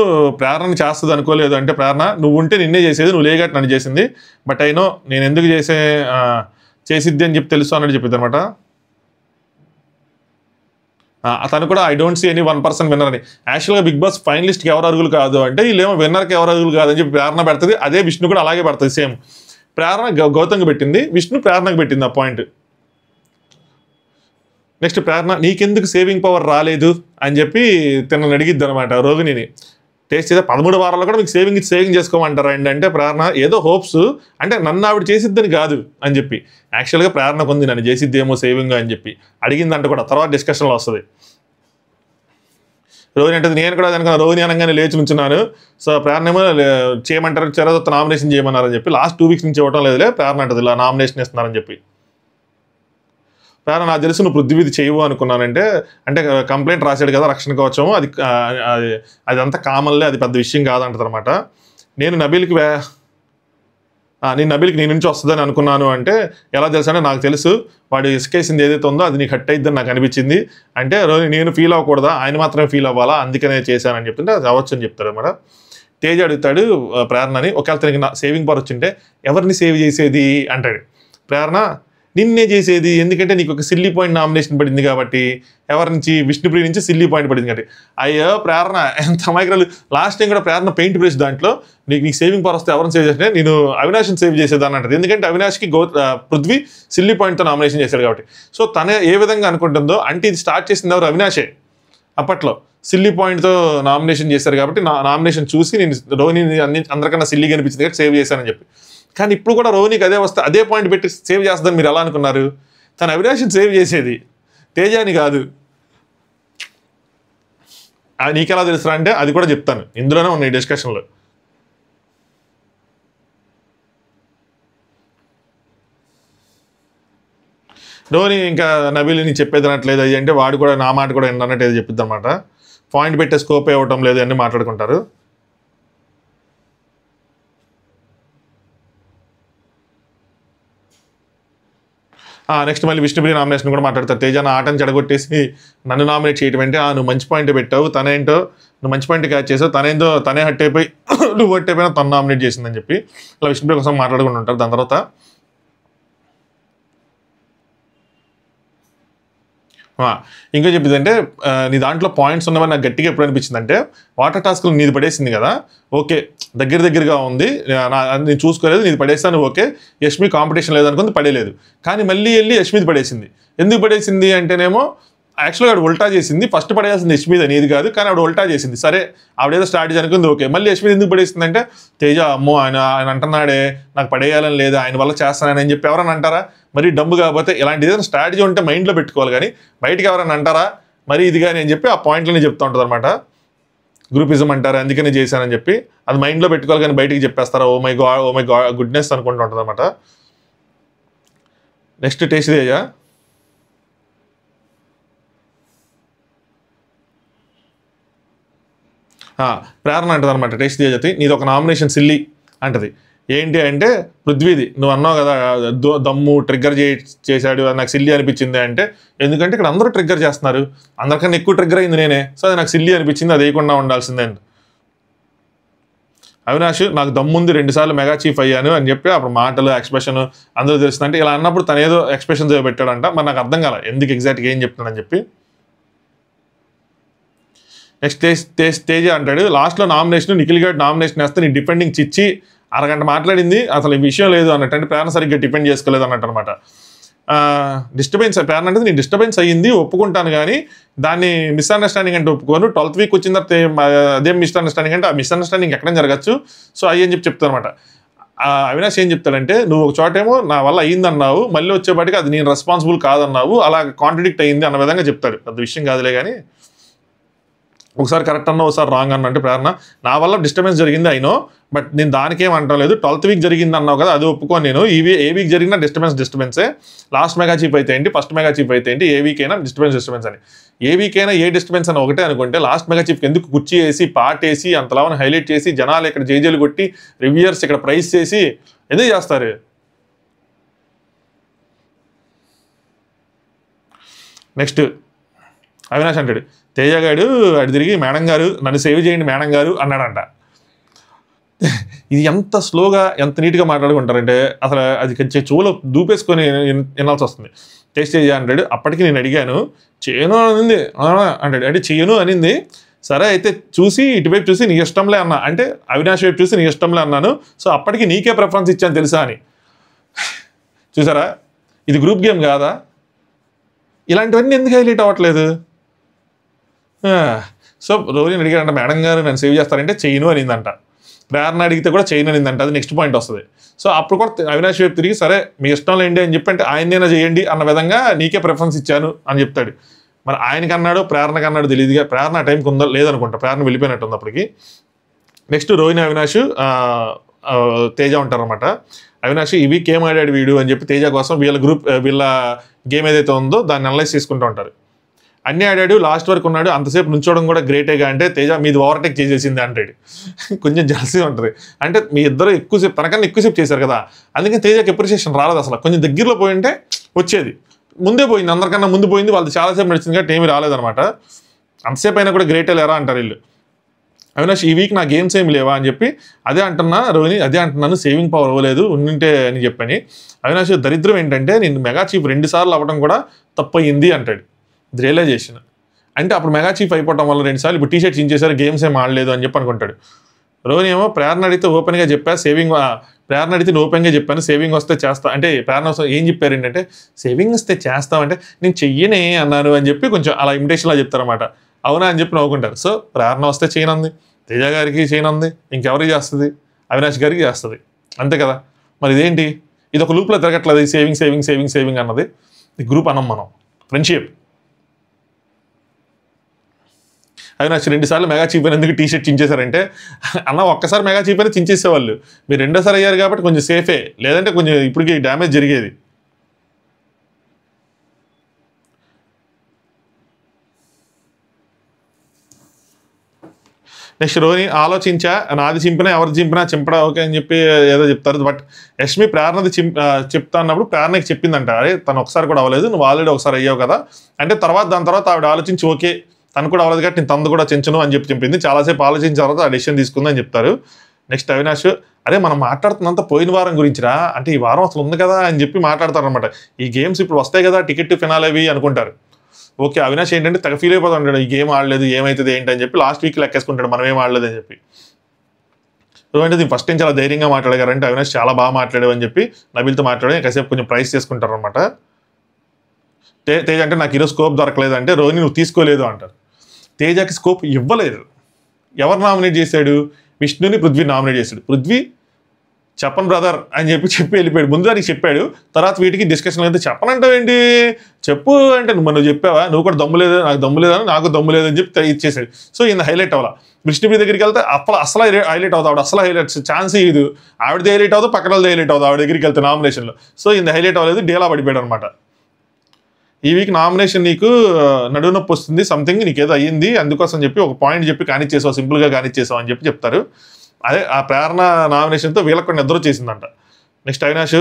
ప్రేరణ చేస్తుంది అనుకోలేదు అంటే ప్రేరణ నువ్వు ఉంటే నిన్నే చేసేది, నువ్వు లేగట్టు నన్ను చేసింది, బట్ అయినో నేను ఎందుకు చేసిద్ది అని చెప్పి తెలుసు అన్నట్టు చెప్పింది అనమాట. అతను కూడా I don't see any 1% winner అని. యాక్చువల్గా బిగ్ బాస్ ఫైనలిస్ట్కి ఎవరు అరుగులు కాదు అంటే వీళ్ళేమో విన్నర్కి ఎవరు అరుగులు కాదని చెప్పి ప్రేరణ పెడుతుంది. అదే విష్ణు కూడా అలాగే పెడుతుంది. సేమ్ ప్రేరణ గౌతమ్కి పెట్టింది, విష్ణు ప్రేరణకు పెట్టింది ఆ పాయింట్. నెక్స్ట్ ప్రేరణ నీకెందుకు సేవింగ్ పవర్ రాలేదు అని చెప్పి తనని అడిగిద్ది అనమాట రోహిణిని. టేస్ట్ చేస్తే 13 వారాల్లో కూడా మీకు సేవింగ్ చేసుకోమంటారా అండి అంటే ప్రేరణ ఏదో హోప్స్, అంటే నన్ను ఆవిడ చేసిద్దని కాదు అని చెప్పి. యాక్చువల్గా ప్రేరణ కొంది నన్ను చేసిద్దేమో సేవింగ్ అని చెప్పి అడిగిందంట కూడా, తర్వాత డిస్కషన్లో వస్తుంది. రోహిణి అంటే నేను కూడా దానికన్నా రోహిణి అనగానే లేచి నుంచున్నాను. సో ప్రేరణ ఏమో చేయమంటారు, చరదత్త నామినేషన్ చేయమన్నారని చెప్పి. లాస్ట్ 2 వీక్స్ నుంచి ఇవ్వటం లేదులే ప్రేరణ అంటది ఇలా నామినేషన్ ఇస్తున్నారని చెప్పి. ప్రేరణ నాకు తెలుసు నువ్వు పృథ్వీది చేయవు అనుకున్నానంటే, అంటే కంప్లైంట్ రాశాడు కదా రక్షణ కవచము, అది అంతా కామన్లే, అది పెద్ద విషయం కాదంటది అనమాట. నేను నబీల్కి నీ నుంచి వస్తుందని అనుకున్నాను అంటే ఎలా తెలుసు అంటే నాకు తెలుసు వాడు ఇసుకేసింది ఏదైతే ఉందో అది నీకు హట్ అయిద్దని నాకు అనిపించింది అంటే నేను ఫీల్ అవ్వకూడదా, ఆయన మాత్రమే ఫీల్ అవ్వాలా, అందుకనే చేశానని చెప్తుంటే అది అవ్వచ్చు అని చెప్తాడు అనమాట. తేజ అడుగుతాడు ప్రేరణని, ఒకవేళ తనకి సేవింగ్ పవర్ వచ్చింటే ఎవరిని సేవ్ చేసేది అంటాడు. ప్రేరణ నిన్నే చేసేది, ఎందుకంటే నీకు ఒక సిల్లీ పాయింట్ నామినేషన్ పడింది కాబట్టి. ఎవరి నుంచి? విష్ణుప్రియ నుంచి సిల్లీ పాయింట్ పడింది కాబట్టి. అయ్యో ప్రేరణ ఎంత మైక్రాలు. లాస్ట్ టైం కూడా ప్రేరణ పెయింట్ బ్రష్ దాంట్లో నీకు సేవింగ్ పవర్ వస్తే ఎవరిని సేవ్ చేస్తే నేను అవినాష్ని సేవ్ చేసేదాన్ని అంటది. ఎందుకంటే అవినాష్కి పృథ్వీ సిల్లీ పాయింట్తో నామినేషన్ చేశాడు కాబట్టి. సో తనే ఏ విధంగా అనుకుంటుందో అంటే ఇది స్టార్ట్ చేసింది ఎవరు? అవినాషే. అప్పట్లో సిల్లీ పాయింట్తో నామినేషన్ చేశారు కాబట్టి నామినేషన్ చూసి నేను రోహిణిని అందరికన్నా సిల్లీగా అనిపించింది కాబట్టి సేవ్ చేశానని చెప్పి. కానీ ఇప్పుడు కూడా రోహిణికి అదే వస్తే అదే పాయింట్ పెట్టి సేవ్ చేస్తుందని మీరు ఎలా అనుకున్నారు? తను అవినాష్ని సేవ్ చేసేది, తేజాని కాదు. నీకెలా తెలుసురా అంటే అది కూడా చెప్తాను, ఇందులోనే ఉన్నాయి డిస్కషన్లో. రోహిణి ఇంకా నబీల్ నీ చెప్పేది అనట్లేదు అది అంటే వాడు కూడా నా మాట కూడా అన్నట్టు ఏదో చెప్పిద్ది అనమాట. పాయింట్ పెట్టే స్కోప్ ఇవ్వటం లేదు అని మాట్లాడుకుంటారు. నెక్స్ట్ మళ్ళీ విష్ణుప్రియ నామినేషన్ కూడా మాట్లాడతారు. తేజ నా ఆటను చెడగొట్టేసి నన్ను నామినేట్ చేయటం అంటే నువ్వు మంచి పాయింట్ పెట్టావు, తనేంటో నువ్వు మంచి పాయింట్ క్యాచ్ చేసావు, తనేందో తనే హట్ అయిపోయి నువ్వు హట్ అయిపోయినా తను నామినేట్ చేసిందని చెప్పి ఇలా విష్ణుప్రియ కోసం మాట్లాడుకుంటూ ఉంటారు. దాని తర్వాత ఇంకో చెప్పిందంటే నీ దాంట్లో పాయింట్స్ ఉన్నవని నాకు గట్టిగా ఎప్పుడు అనిపించింది అంటే వాటర్ టాస్క్లు నీది పడేసింది కదా, ఓకే దగ్గరగా ఉంది, నేను చూసుకోలేదు, నీది పడేస్తాను, ఓకే. యష్మి కాంపిటీషన్ లేదనుకుంది, పడేలేదు. కానీ మళ్ళీ వెళ్ళి యష్మిది పడేసింది. ఎందుకు పడేసింది అంటేనేమో యాక్చువల్గా ఆవిడ ఉల్టా చేసింది. ఫస్ట్ పడేయాల్సింది యష్మిది అనేది కాదు, కానీ ఆవిడ ఉల్టా చేసింది. సరే ఆవిడేదో స్ట్రాటజీ అనుకుంది, ఓకే. మళ్ళీ యష్మిది ఎందుకు పడేసింది అంటే తేజ అమ్మో ఆయన అంటున్నాడే నాకు పడేయాలని లేదు, ఆయన వల్ల చేస్తానని చెప్పి ఎవరైనా అంటారా? మరి డబ్బు కాకపోతే ఇలాంటి ఏదైనా స్ట్రాటజీ ఉంటే మైండ్లో పెట్టుకోవాలి, కానీ బయటికి ఎవరైనా అంటారా మరి ఇది కానీ అని చెప్పి ఆ పాయింట్లని చెప్తూ ఉంటుంది అనమాట. గ్రూపిజం అంటారు అందుకనే చేశానని చెప్పి అది మైండ్లో పెట్టుకోవాలి, కానీ బయటికి చెప్పేస్తారా ఓ మై గాడ్ గుడ్నెస్ అనుకుంటూ ఉంటుంది అనమాట. నెక్స్ట్ టేస్ట్ తేజ ప్రేరణ అంటది అనమాట. టేస్ట్ తేజతి నీది ఒక నామినేషన్ సిల్లీ అంటది. ఏంటి అంటే పృథ్వీది నువ్వు అన్నావు కదా దమ్ము ట్రిగ్గర్ చేశాడు అది నాకు సిల్లీ అనిపించింది అంటే, ఎందుకంటే ఇక్కడ అందరూ ట్రిగ్గర్ చేస్తున్నారు, అందరికన్నా ఎక్కువ ట్రిగ్గర్ అయింది నేనే, సో అది నాకు సిల్లీ అనిపించింది, అది వేయకుండా ఉండాల్సిందే. అవినాష్ నాకు దమ్ముంది 2 సార్లు మెగా చీఫ్ అయ్యాను అని చెప్పి అప్పుడు మాటలు ఎక్స్ప్రెషన్ అందరూ తెలుస్తుంది అంటే ఇలా అన్నప్పుడు తను ఏదో ఎక్స్ప్రెషన్స్ పెట్టాడంట, మరి నాకు అర్థం కాల ఎందుకు ఎగ్జాక్ట్గా ఏం చెప్తున్నాడని చెప్పి. నెక్స్ట్ తేజ అంటాడు లాస్ట్లో నామినేషన్ నిఖిల్ గారు నామినేషన్ వేస్తే నీ డిపెండింగ్ చిచ్చి అరగంట మాట్లాడింది అసలు ఈ విషయం లేదు అన్నట్టు, అంటే ప్రేరణ సరిగ్గా డిపెండ్ చేసుకోలేదు అన్నట్టు అనమాట. డిస్టర్బెన్స్ ప్రేరణ అంటే నేను డిస్టర్బెన్స్ అయ్యింది ఒప్పుకుంటాను, కానీ దాన్ని మిస్అండర్స్టాండింగ్ అంటే ఒప్పుకోను. 12th వీక్ వచ్చిన తర్వాత అదే మిస్అండర్స్టాండింగ్ అంటే ఆ మిస్అండర్స్టాండింగ్ ఎక్కడైనా జరగచ్చు, సో అయ్యి అని చెప్తాను అనమాట. అవినాష్ ఏం చెప్తాడంటే నువ్వు ఒక చోటేమో నా వల్ల అయ్యిందన్నావు, మళ్ళీ వచ్చేపాటికి అది నేను రెస్పాన్సిబుల్ కాదన్నావు, అలా కాంట్రడిక్ట్ అయ్యింది అన్న విధంగా చెప్తాడు. పెద్ద విషయం కాదులే కానీ ఒకసారి కరెక్ట్ అన్నా ఒకసారి రాంగ్ అన్న అంటే ప్రేరణ నా వల్ల డిస్టర్బెన్స్ జరిగింది అయినో, బట్ నేను దానికేం అంటం లేదు. 12th వీక్ జరిగింది అన్నావు కదా అది ఒప్పుకోను నేను, ఏ వీక్ జరిగినా డిస్టర్బెన్సే. లాస్ట్ మెగా చీఫ్ అయితే ఏంటి, ఫస్ట్ మెగా చీఫ్ అయితే ఏంటి, ఏ వీక్ అయినా డిస్టర్బెన్స్ అని. ఏ వీక్ అయినా ఏ డిస్టర్బెన్స్ అని ఒకటే అనుకుంటే లాస్ట్ మెగా చీఫ్కి ఎందుకు కుర్చీ వేసి పార్ట్ వేసి అంతలావని హైలైట్ చేసి జనాలు ఇక్కడ జేజేలు కొట్టి రివ్యూయర్స్ ఇక్కడ ప్రైజ్ చేసి ఎందుకు చేస్తారు? నెక్స్ట్ అవినాష్ అంటాడు తేజగాడు అటు తిరిగి మేడం గారు నన్ను సేవ్ చేయండి మేడం గారు అన్నాడంట. ఇది ఎంత స్లోగా ఎంత నీట్గా మాట్లాడుకుంటారంటే అసలు అది చెవులో దూపేసుకొని వినాల్సి వస్తుంది. టేస్ట్ చేయ అంటాడు. అప్పటికి నేను అడిగాను చేయను అనింది అంటాడు, అంటే చేయను అనింది. సరే అయితే చూసి ఇటువైపు చూసి నీ ఇష్టంలే అన్నా, అంటే అవినాష్ వైపు చూసి నీ ఇష్టంలే అన్నాను, సో అప్పటికి నీకే ప్రిఫరెన్స్ ఇచ్చాను తెలుసా అని. చూసారా ఇది గ్రూప్ గేమ్ కాదా? ఇలాంటివన్నీ ఎందుకు హైలైట్ అవ్వట్లేదు? సో రోజు అడిగాడంట మేడం గారు నన్ను సేవ్ చేస్తారంటే చేయను అనిందంట. ప్రేరణ అడిగితే కూడా చేయను అనిందంట. అది నెక్స్ట్ పాయింట్ వస్తుంది. సో అప్పుడు కూడా అవినాష్ వైపు తిరిగి సరే మీ ఇష్టంలో ఏంటి అని చెప్పి అంటే ఆయనైనా చేయండి అన్న విధంగా నీకే ప్రిఫరెన్స్ ఇచ్చాను అని చెప్తాడు. మరి ఆయనకి అన్నాడు ప్రేరణకు అన్నాడు తెలియదుగా. ప్రేరణ ఆ టైంకి ఉందో లేదనుకుంటా, ప్రేరణ వెళ్ళిపోయినట్టు ఉంది అప్పటికి. నెక్స్ట్ రోహిణి అవినాష్ తేజ ఉంటారనమాట. అవినాష్ ఈ వీక్ ఏం ఆడాడు వీడు అని చెప్పి తేజ కోసం వీళ్ళ గేమ్ ఏదైతే ఉందో దాన్ని అనలైజ్ చేసుకుంటూ ఉంటారు. అన్నీ ఆడాడు లాస్ట్ వరకు ఉన్నాడు, అంతసేపు నుంచోవడం కూడా గ్రేటేగా అంటే తేజ మీది ఓవర్టేక్ చేసేసింది అంటాడు. కొంచెం జలసీ ఉంటుంది. అంటే మీ ఇద్దరు ఎక్కువసేపు తనకన్నా ఎక్కువసేపు చేశారు కదా, అందుకని తేజకి ఎప్రిషియేషన్ రాలేదు. అసలు కొంచెం దగ్గరలో పోయింటే వచ్చేది, ముందే పోయింది, అందరికన్నా ముందు పోయింది, వాళ్ళు చాలాసేపు నడిచింది కాబట్టి ఏమీ రాలేదనమాట. అంతసేపు అయినా కూడా గ్రేటే లేరా అంటారు వీళ్ళు. అవినాష్ ఈ వీక్ నా గేమ్స్ ఏమి లేవా అని చెప్పి అదే అంటున్నా రోహిణి, అదే అంటున్నాను సేవింగ్ పవర్ అవ్వలేదు ఉండింటే అని చెప్పని. అవినాష్ దరిద్రం ఏంటంటే నేను మెగా చీఫ్ 2 సార్లు అవ్వడం కూడా తప్పయింది అంటాడు. రియలైజేషన్ అంటే అప్పుడు మెగా చీఫ్ అయిపోవడం వల్ల 2 సార్లు ఇప్పుడు టీషర్ట్స్ ఇచ్చేసారు గేమ్స్ ఏం ఆడలేదు అని చెప్పి అనుకుంటాడు. రోహిణి ఏమో ప్రేరణ అడిగితే ఓపెన్గా చెప్పా సేవింగ్, ప్రేరణ అడిగితే ఓపెన్గా చెప్పాను సేవింగ్ వస్తే చేస్తా అంటే ప్రేరణ ఏం చెప్పారు ఏంటంటే సేవింగ్ వస్తే చేస్తామంటే నేను చెయ్యనే అన్నాను అని చెప్పి కొంచెం అలా ఇమిటేషన్లా చెప్తారన్నమాట. అవునా అని చెప్పి నవ్వుకుంటారు. సో ప్రేరణ వస్తే చేయనుంది, తేజ గారికి చేయనుంది, ఇంకెవరికి చేస్తుంది, అవినాష్ గారికి చేస్తుంది, అంతే కదా. మరి ఇదేంటి ఇది ఒక లూప్లో తిరగట్లేదు, సేవింగ్ సేవింగ్ సేవింగ్ సేవింగ్ అన్నది. ఈ గ్రూప్ అనం మనం ఫ్రెండ్షిప్. అవినాష్ 2 సార్లు మెగా చీఫ్ అని ఎందుకు టీషర్ట్ చించేశారంటే అన్న ఒక్కసారి మెగా చీఫ్ అని చించేసేవాళ్ళు, మీరు 2వ సారి అయ్యారు కాబట్టి కొంచెం సేఫే, లేదంటే కొంచెం ఇప్పటికి డ్యామేజ్ జరిగేది. నెక్స్ట్ రోహిణి ఆలోచించా, నాది చింపినా ఎవరు చింపినా చింపడా ఓకే అని చెప్పి ఏదో చెప్తారు. బట్ యష్మి ప్రేరణది చెప్తా అన్నప్పుడు ప్రేరణకి చెప్పిందంట, అరే తను ఒకసారి కూడా అవ్వలేదు, నువ్వు ఆల్రెడీ ఒకసారి అయ్యావు కదా అంటే. దాని తర్వాత ఆవిడ ఆలోచించి ఓకే తను కూడా అవ్వలేదు కాబట్టి నేను తనది కూడా చెంచను అని చెప్పి చెప్పింది. చాలాసేపు ఆలోచించిన తర్వాత ఆ డెసిషన్ తీసుకుందని చెప్తారు. నెక్స్ట్ అవినాష్, అరే మనం మాట్లాడుతున్నంత పోయిన వారం గురించిరా, అంటే ఈ వారం అసలు ఉంది కదా అని చెప్పి మాట్లాడతారు అనమాట. ఈ గేమ్స్ ఇప్పుడు వస్తాయి కదా టికెట్ ఫినాలేవి అనుకుంటారు. ఓకే అవినాష్ ఏంటంటే తెగ ఫీల్ అయిపోతూ ఉంటాడు, ఈ గేమ్ ఆడలేదు ఏమవుతుంది ఏంటి అని చెప్పి లాస్ట్ వీక్ లెక్కేసుకుంటాడు మనం ఏం ఆడలేదు అని చెప్పి. అంటే దీన్ని ఫస్ట్ నుంచి చాలా ధైర్యంగా మాట్లాడగారంటే అవినాష్ చాలా బాగా మాట్లాడావు అని చెప్పి నబీల్తో మాట్లాడి కాసేపు కొంచెం ప్రైస్ చేసుకుంటారు అనమాట. తేజ అంటే నాకు ఈరోజు స్కోప్ దొరకలేదు అంటే రోహిణి నువ్వు తీసుకోలేదు అంటారు. తేజకి స్కోప్ ఇవ్వలేదు. ఎవరు నామినేట్ చేశాడు? విష్ణుని పృథ్వీ నామినేట్ చేశాడు. పృథ్వీ చెప్పను బ్రదర్ అని చెప్పి వెళ్ళిపోయాడు. ముందు దానికి చెప్పాడు, తర్వాత వీటికి డిస్కషన్ అయితే చెప్పనంటావు ఏంటి, చెప్పు అంటే నువ్వు చెప్పావా, నువ్వు కూడా దమ్ము లేదు నాకు దమ్ము లేదని నాకు దమ్ము లేదని చెప్పి ఇచ్చేసాడు. సో ఈయన హైలైట్ అవ్వాలా. విష్ణుప్రియ దగ్గరికి వెళ్తే అసలు హైలైట్ అవుతావు, ఆవిడ అసలు హైలైట్ ఛాన్స్ ఇది, ఆవిడది హైలైట్ అవుతుంది పక్కన హైలైట్ అవుతుంది ఆవిడ దగ్గరికి వెళ్తే నామినేషన్లో. సో ఈయన హైలైట్ అవ్వలేదు, డేలా పడిపోయాడు అనమాట. ఈ వీక్ నామినేషన్ నీకు నడువు నొప్పి వస్తుంది సంథింగ్ నీకేదో అయ్యింది అందుకోసం చెప్పి ఒక పాయింట్ చెప్పి కానిచ్చేసావు, సింపుల్గా కానిచ్చేసావు అని చెప్పి చెప్తారు. అదే ఆ ప్రేరణ నామినేషన్తో వీళ్ళకి కొన్ని నిద్ర వచ్చేసిందంట. నెక్స్ట్ అవినాష్,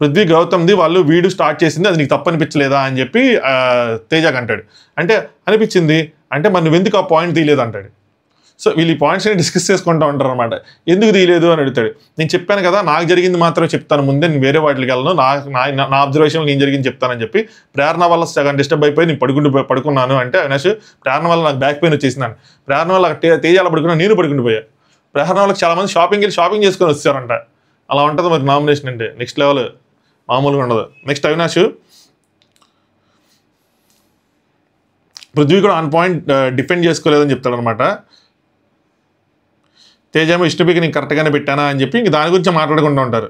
పృథ్వీ గౌతమ్ది వాళ్ళు వీడియో స్టార్ట్ చేసింది అది నీకు తప్పు అనిపించలేదా అని చెప్పి తేజాకి అంటాడు. అంటే అనిపించింది అంటే మరి నువ్వు ఎందుకు ఆ పాయింట్ తీయలేదు అంటాడు. సో వీళ్ళు ఈ పాయింట్స్ డిస్కస్ చేసుకుంటూ ఉంటారు అనమాట. ఎందుకు తీయలేదు అని అడుగుతాడు. నేను చెప్పాను కదా నాకు జరిగింది మాత్రమే చెప్తాను ముందే, నేను వేరే వాటికి వెళ్ళను, నా అబ్జర్వేషన్లో నేను జరిగింది చెప్తానని చెప్పి. ప్రేరణ వల్ల సగం డిస్టర్బ్ అయిపోయి నేను పడుకున్నాను అంటే అవినాష్ ప్రేరణ వల్ల నాకు బ్యాక్ పెయిన్ వచ్చేసిందని. ప్రేరణ వల్ల తేజాల పడుకున్నా నేను పడుకుండిపోయా. ప్రేరణ వాళ్ళకి చాలా మంది షాపింగ్ చేసుకొని వచ్చారంట. అలా ఉంటుంది మరి నామినేషన్ అంటే నెక్స్ట్ లెవెల్ మామూలుగా ఉండదు. నెక్స్ట్ అవినాష్, పృథ్వీ కూడా ఆన్ పాయింట్ డిఫెండ్ చేసుకోలేదని చెప్తాడనమాట. తేజేమో విష్ణుప్రియకి నేను కరెక్ట్గానే పెట్టానా అని చెప్పి ఇంక దాని గురించి మాట్లాడుకుంటూ ఉంటారు.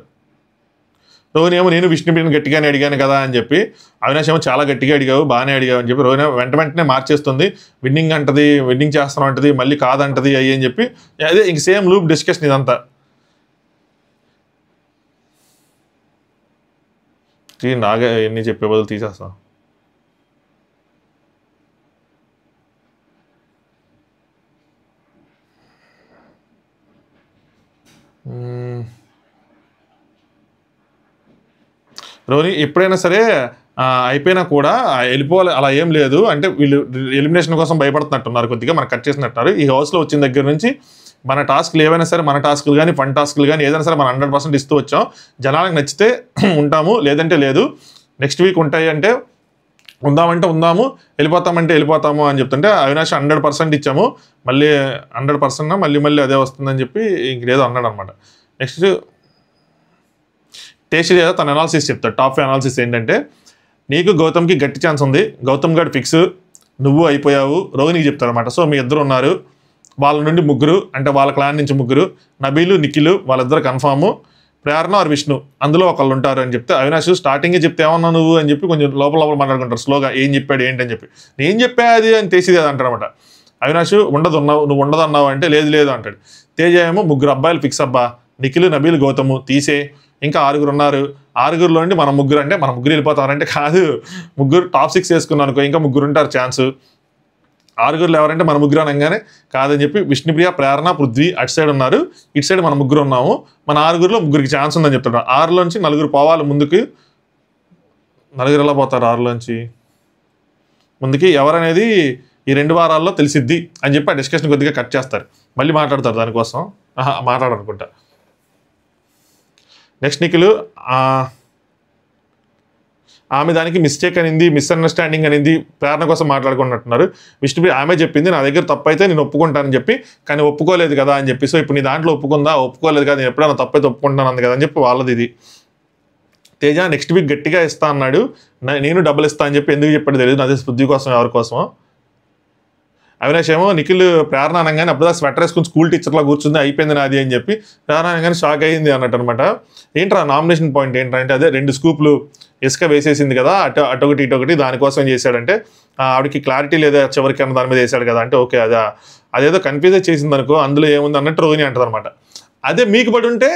రోహిణి ఏమో నేను విష్ణుప్రియని గట్టిగానే అడిగాను కదా అని చెప్పి, అవినాష్ ఏమో చాలా గట్టిగా అడిగావు బాగానే అడిగావు అని చెప్పి రోహిణి వెంటనే మార్చేస్తుంది. విన్నింగ్ చేస్తాను అంటది, మళ్ళీ కాదంటది అయ్యి అని చెప్పి అదే ఇంక సేమ్ లూప్ డిస్కషన్ ఇదంతా. నాగా ఎన్ని చెప్పే బదులు తీసేస్తాం. రోహిణి ఎప్పుడైనా సరే అయిపోయినా కూడా వెళ్ళిపోవాలి అలా ఏం లేదు అంటే వీళ్ళు ఎలిమినేషన్ కోసం భయపడుతున్నట్టున్నారు, కొద్దిగా మనకు కట్ చేసినట్టున్నారు. ఈ హౌస్లో వచ్చిన దగ్గర నుంచి మన టాస్క్లు ఏవైనా సరే మన టాస్క్లు కానీ ఫన్ టాస్క్లు కానీ ఏదైనా సరే మనం 100% ఇస్తూ వచ్చాం. జనాలకు నచ్చితే ఉంటాము లేదంటే లేదు. నెక్స్ట్ వీక్ ఉంటాయి అంటే ఉందామంటే ఉందాము, వెళ్ళిపోతామంటే వెళ్ళిపోతాము అని చెప్తుంటే అవినాష్ 100% ఇచ్చాము, మళ్ళీ 100% మళ్ళీ అదే వస్తుందని చెప్పి ఇంకేదో అన్నాడు అనమాట. నెక్స్ట్ టేస్ట్ చేదా తన అనాలిసిస్ చెప్తాడు. టాప్ 5 అనాలిసిస్ ఏంటంటే, నీకు గౌతమ్కి గట్టి ఛాన్స్ ఉంది, గౌతమ్ గారు ఫిక్స్, నువ్వు అయిపోయావు, రోహిణికి చెప్తారు అనమాట. సో మీ ఇద్దరు ఉన్నారు, వాళ్ళ నుండి ముగ్గురు అంటే వాళ్ళ క్లాన్ నుంచి ముగ్గురు, నబీలు నిఖిలు వాళ్ళిద్దరు కన్ఫాము, ప్రేరణ ఆర్ విష్ణు అందులో ఒకళ్ళు ఉంటారు అని చెప్తే అవినాష్ స్టార్టింగే చెప్తే ఏమన్నా నువ్వు అని చెప్పి కొంచెం లోపల మాట్లాడుకుంటారు స్లోగా, ఏం చెప్పాడు ఏంటి అని చెప్పి. నేను చెప్పా అది అని తెలిసింది అది అంటారనమాట. అవినాష్ నువ్వు ఉండదన్నావు అంటే లేదు అంటాడు. తేజ ఏమో ముగ్గురు అబ్బాయిలు ఫిక్స్ అబ్బా, నిఖిలు నబీలు గౌతము తీసే, ఇంకా 6 ఉన్నారు, 6లో నుండి మన ముగ్గురు అంటే మన ముగ్గురు వెళ్ళిపోతారంటే కాదు, ముగ్గురు టాప్ 6 వేసుకున్నాను అనుకో ఇంకా ముగ్గురు ఉంటారు ఛాన్స్. 6 ఎవరంటే మన ముగ్గురు అనగానే కాదని చెప్పి విష్ణుప్రియ ప్రేరణ పృథ్వీ అటు సైడ్ ఉన్నారు, ఇటు సైడ్ మన ముగ్గురు ఉన్నాము, మన 6లో ముగ్గురికి ఛాన్స్ ఉందని చెప్తాడు. 6లోంచి 4 పోవాలి ముందుకి. 4 ఎలా పోతారు 6లోంచి ముందుకి ఎవరనేది ఈ 2 వారాల్లో తెలిసిద్ది అని చెప్పి ఆ డిస్కషన్ కొద్దిగా కట్ చేస్తారు, మళ్ళీ మాట్లాడతారు దానికోసం మాట్లాడనుకుంటా. నెక్స్ట్ నిఖిలు ఆమె దానికి మిస్టేక్ అనింది, మిస్అండర్స్టాండింగ్ అనింది, ప్రేరణ కోసం మాట్లాడుకున్నట్టున్నారు. విష్ణుప్రియ ఆమె చెప్పింది నా దగ్గర తప్పు అయితే నేను ఒప్పుకుంటానని చెప్పి, కానీ ఒప్పుకోలేదు కదా అని చెప్పి, సో ఇప్పుడు నీ దాంట్లో ఒప్పుకోలేదు కదా, నేను ఎప్పుడైనా తప్పైతే ఒప్పుకుంటాను అంది కదా అని చెప్పి వాళ్ళది ఇది. తేజ నెక్స్ట్ వీక్ గట్టిగా ఇస్తా అన్నాడు, నేను డబ్బులు ఇస్తా అని చెప్పి ఎందుకు చెప్పాడు తెలియదు, అదే బుద్ధి కోసం ఎవరి కోసమో. అవినాష్ ఏమో నిఖిల్ ప్రేరణ అనగానే అప్పుడు స్వెటర్ వేసుకుని స్కూల్ టీచర్లా కూర్చుంది అయిపోయింది నాది అని చెప్పి, ప్రేరణ అనగానే షాక్ అయ్యింది అన్నట్టు అనమాట. ఏంట్రా నామినేషన్ పాయింట్ ఏంటంటే అదే 2 స్కూప్లు ఇసుక వేసేసింది కదా అటొకటి ఇటొకటి, దానికోసం ఏం చేశాడంటే ఆవిడకి క్లారిటీ లేదా చివరికి అన్న దాని మీద వేసాడు కదా అంటే ఓకే అదేదో కన్ఫ్యూజ్ చేసింది అనుకో, అందులో ఏముంది అన్నట్టు రోహిణి అంటది అనమాట. అదే మీకు పడి ఉంటే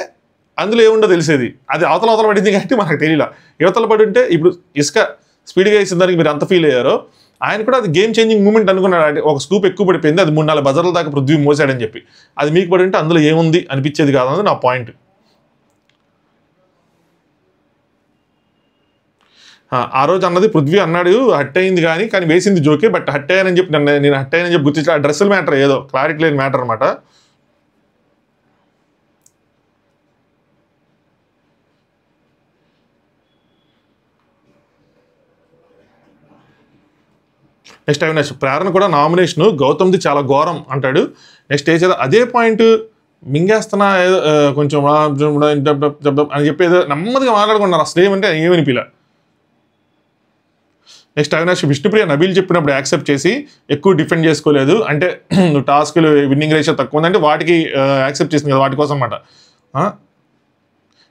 అందులో ఏముండో తెలిసేది, అది అవతల పడింది కాబట్టి మనకు తెలియలా. యువతల పడి ఉంటే ఇప్పుడు ఇసుక స్పీడ్గా వేసిన దానికి మీరు అంత ఫీల్ అయ్యారో, ఆయన కూడా అది గేమ్ చేంజింగ్ మూమెంట్ అనుకున్నాడు. అంటే ఒక స్కూప్ ఎక్కువ పడిపోయింది, అది 3-4 బజర్ల దాకా పృథ్వీ మోసాడని చెప్పి. అది మీకు పడి ఉంటే అందులో ఏముంది అనిపించేది కాదన్నది నా పాయింట్. ఆ రోజు అన్నది పృథ్వీ అన్నాడు హట్ అయింది కానీ వేసింది జోకే, బట్ హట్ అయ్యానని చెప్పి నేను హట్ అయ్యానని చెప్పి గుర్తించి ఆ డ్రెస్సుల మ్యాటర్ ఏదో క్లారిటీ లేని మ్యాటర్ అనమాట. నెక్స్ట్ అవినాష్ ప్రేరణ కూడా నామినేషన్ గౌతమ్ది చాలా ఘోరం అంటాడు. నెక్స్ట్ అదే పాయింట్ మింగేస్తున్నా ఏదో కొంచెం అని చెప్పి ఏదో నెమ్మదిగా మాట్లాడుకున్నారు, అసలు ఏమంటే ఏమనిపిలా. నెక్స్ట్ అవినాష్ విష్ణుప్రియ నబీల్ చెప్పినప్పుడు యాక్సెప్ట్ చేసి ఎక్కువ డిఫెండ్ చేసుకోలేదు, అంటే టాస్క్లు విన్నింగ్ రేషియో తక్కువ ఉందంటే వాటికి యాక్సెప్ట్ చేసింది కదా, వాటి కోసం అన్నమాట.